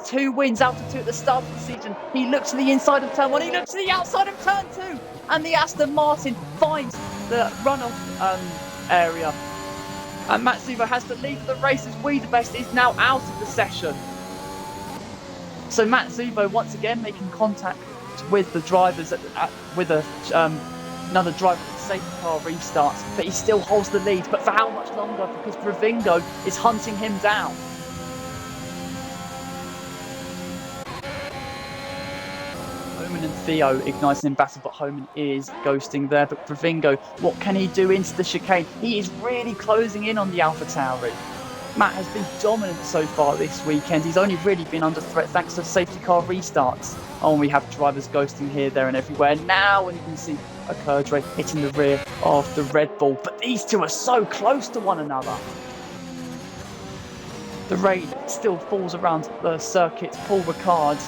2 wins out of 2 at the start of the season? He looks to the inside of turn 1. He looks to the outside of turn 2. And the Aston Martin finds the runoff area. And Matt Zuvo has the lead of the race as We The Best is now out of the session. So Matt Zuvo once again making contact with the drivers with another driver at the safety car restarts, but he still holds the lead. But for how much longer? Because Bravingo is hunting him down. Homan and Theo igniting in battle, but Homan is ghosting there. But Bravingo, what can he do into the chicane? He is really closing in on the AlphaTauri. Matt has been dominant so far this weekend. He's only really been under threat thanks to safety car restarts. Oh, and we have drivers ghosting here, there and everywhere. Now, and you can see a Curdray hitting the rear of the Red Bull. But these two are so close to one another. The rain still falls around the circuit Paul Ricard.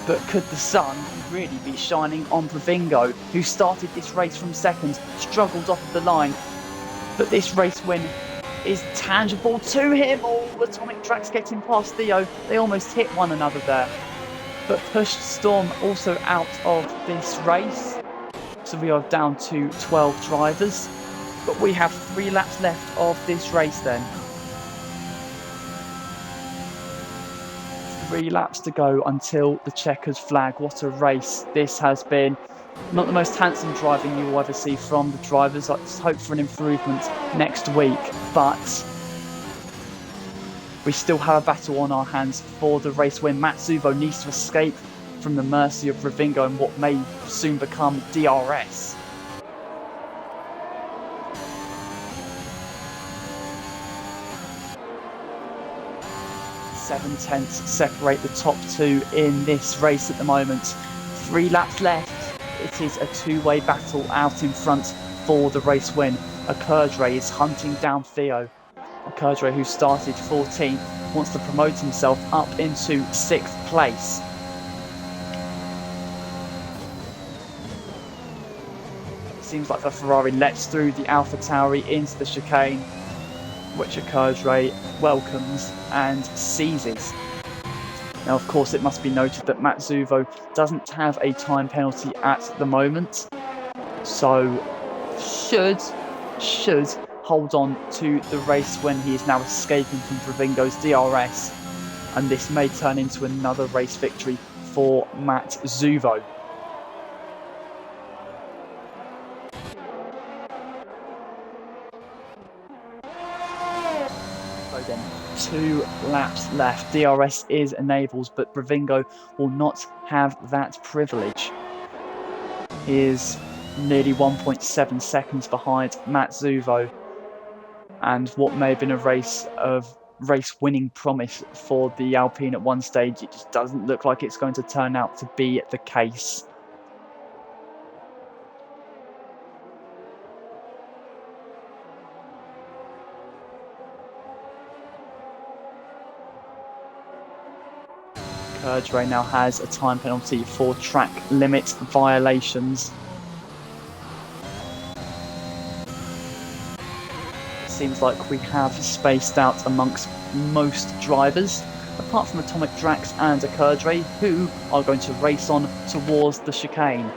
But could the sun really be shining on Bravingo, who started this race from second, struggled off the line. But this race win is tangible to him. Oh, Atomic Tracks getting past Theo. They almost hit one another there. But pushed Storm also out of this race. So we are down to 12 drivers. But we have 3 laps left of this race then. 3 laps to go until the checkered flag. What a race this has been. Not the most handsome driving you will ever see from the drivers. Let's hope for an improvement next week. But we still have a battle on our hands for the race win. Matt Zuvo needs to escape from the mercy of Bravingo and what may soon become DRS. Seven tenths separate the top 2 in this race at the moment. 3 laps left. It is a 2-way battle out in front for the race win. A Curdray is hunting down Theo. A Curdray who started 14th wants to promote himself up into 6th place. It seems like the Ferrari lets through the AlphaTauri into the chicane, which a Curdray welcomes and seizes. Now, of course, it must be noted that Matt Zuvo doesn't have a time penalty at the moment, so should hold on to the race when he is now escaping from Bravingo's DRS, and this may turn into another race victory for Matt Zuvo. So then, 2 laps left. DRS is enabled, but Bravingo will not have that privilege. He is nearly 1.7 seconds behind Matt Zuvo, and what may have been a race-winning promise for the Alpine at one stage, it just doesn't look like it's going to turn out to be the case. Curdray now has a time penalty for track limit violations. It seems like we have spaced out amongst most drivers, apart from Atomic Drax and a Curdray, who are going to race on towards the chicane.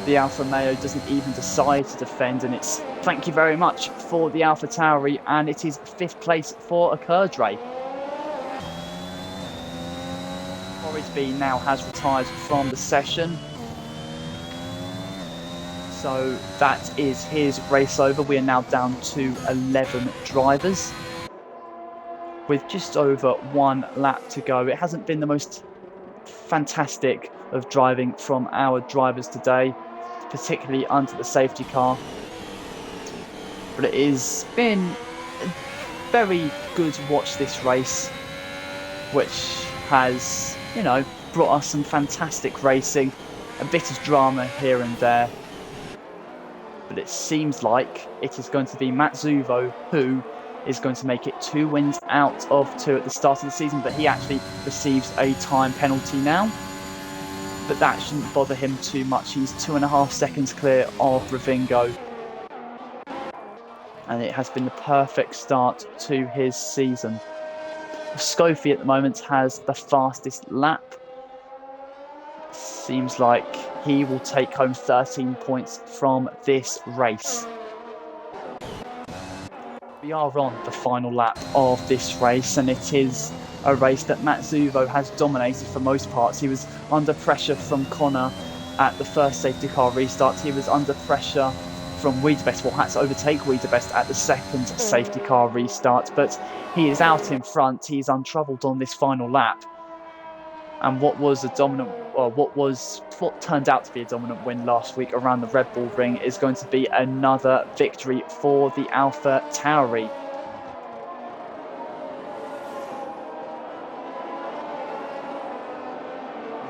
The Alfa Romeo doesn't even decide to defend, and it's thank you very much for the AlphaTauri, and it is 5th place for a Curdray. B now has retired from the session, so that is his race over. We are now down to 11 drivers with just over 1 lap to go. It hasn't been the most fantastic of driving from our drivers today, particularly under the safety car, but it has been very good to watch this race, which has, you know, brought us some fantastic racing, a bit of drama here and there. But it seems like it is going to be Matt Zuvo who is going to make it 2 wins out of 2 at the start of the season, but he actually receives a time penalty now. But that shouldn't bother him too much. He's 2.5 seconds clear of Ravingo. And it has been the perfect start to his season. Scofie at the moment has the fastest lap. Seems like he will take home 13 points from this race. We are on the final lap of this race, and it is a race that Matsuvo has dominated for most parts. He was under pressure from Connor at the first safety car restart. He was under pressure from Wiedebest, had to overtake Wiedebest at the second safety car restart, but he is out in front. He's untroubled on this final lap. And what turned out to be a dominant win last week around the Red Bull Ring is going to be another victory for the Alpha Tauri.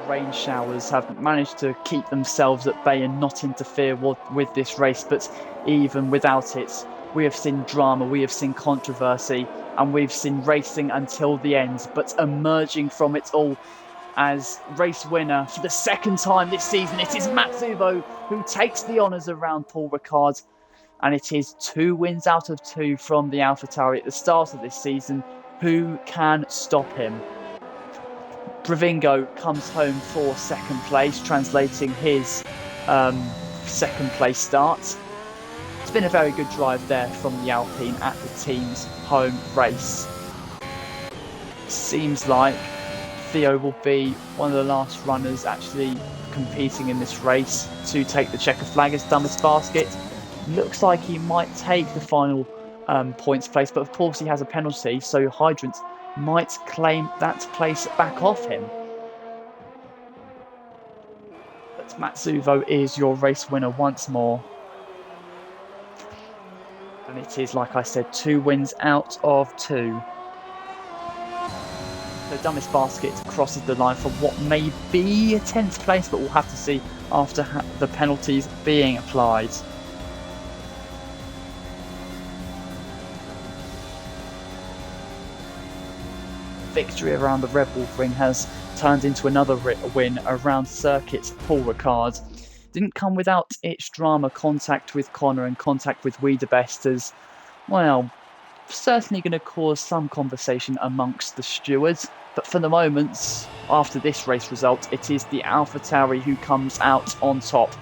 Rain showers have managed to keep themselves at bay and not interfere with this race, but even without it, we have seen drama, we have seen controversy, and we've seen racing until the end. But emerging from it all as race winner for the second time this season, it is Matsuvo who takes the honours around Paul Ricard, and it is 2 wins out of 2 from the AlphaTauri at the start of this season. Who can stop him? Bravingo comes home for second place, translating his second place start. It's been a very good drive there from the Alpine at the team's home race. Seems like Theo will be one of the last runners actually competing in this race to take the checker flag as dumbest basket. Looks like he might take the final points place, but of course he has a penalty, so Hydrant might claim that place back off him. But Matsuvo is your race winner once more. And it is, like I said, 2 wins out of 2. The dumbest basket crosses the line for what may be a 10th place, but we'll have to see after the penalties being applied. Victory around the Red Bull Ring has turned into another win around Circuit Paul Ricard. Didn't come without its drama, contact with Connor and contact with Wiedebest, as well, certainly going to cause some conversation amongst the stewards. But for the moment, after this race result, it is the AlphaTauri who comes out on top.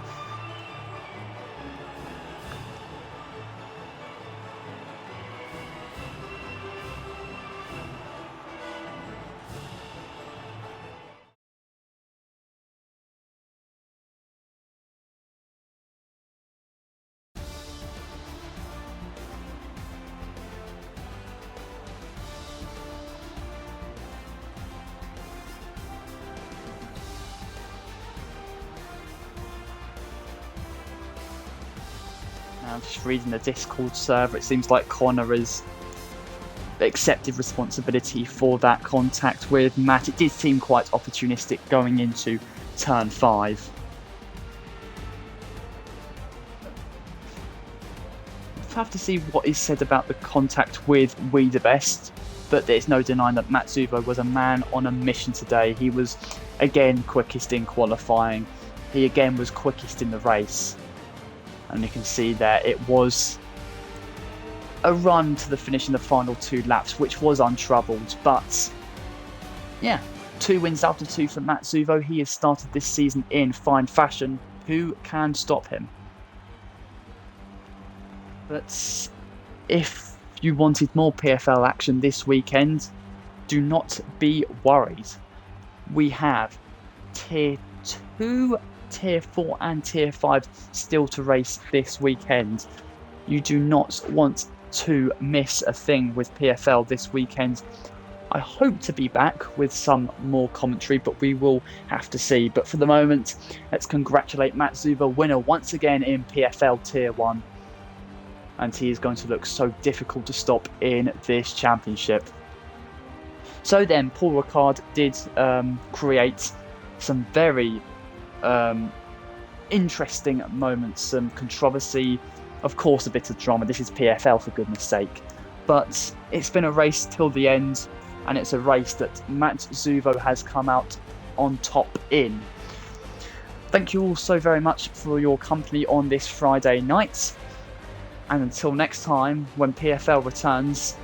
Now, just reading the Discord server, it seems like Connor has accepted responsibility for that contact with Matt. It did seem quite opportunistic going into turn 5. We'll have to see what is said about the contact with Wiedebest, but there's no denying that Matsuvo was a man on a mission today. He was again quickest in qualifying. He again was quickest in the race. And you can see there it was a run to the finish in the final 2 laps, which was untroubled. But yeah, 2 wins out of 2 for Matsuvo. He has started this season in fine fashion. Who can stop him? But if you wanted more PFL action this weekend, do not be worried. We have Tier 2, Tier 4 and Tier 5 still to race this weekend. You do not want to miss a thing with PFL this weekend. I hope to be back with some more commentary, but we will have to see. But for the moment, let's congratulate Matsuvo, winner once again in PFL Tier 1. And he is going to look so difficult to stop in this championship. So then, Paul Ricard did create some very interesting moments, some controversy, of course a bit of drama. This is PFL, for goodness sake. but it's been a race till the end, and it's a race that Matt Zuvo has come out on top in. Thank you all so very much for your company on this Friday night, and until next time when PFL returns,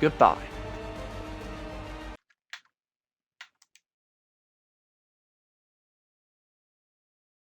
goodbye.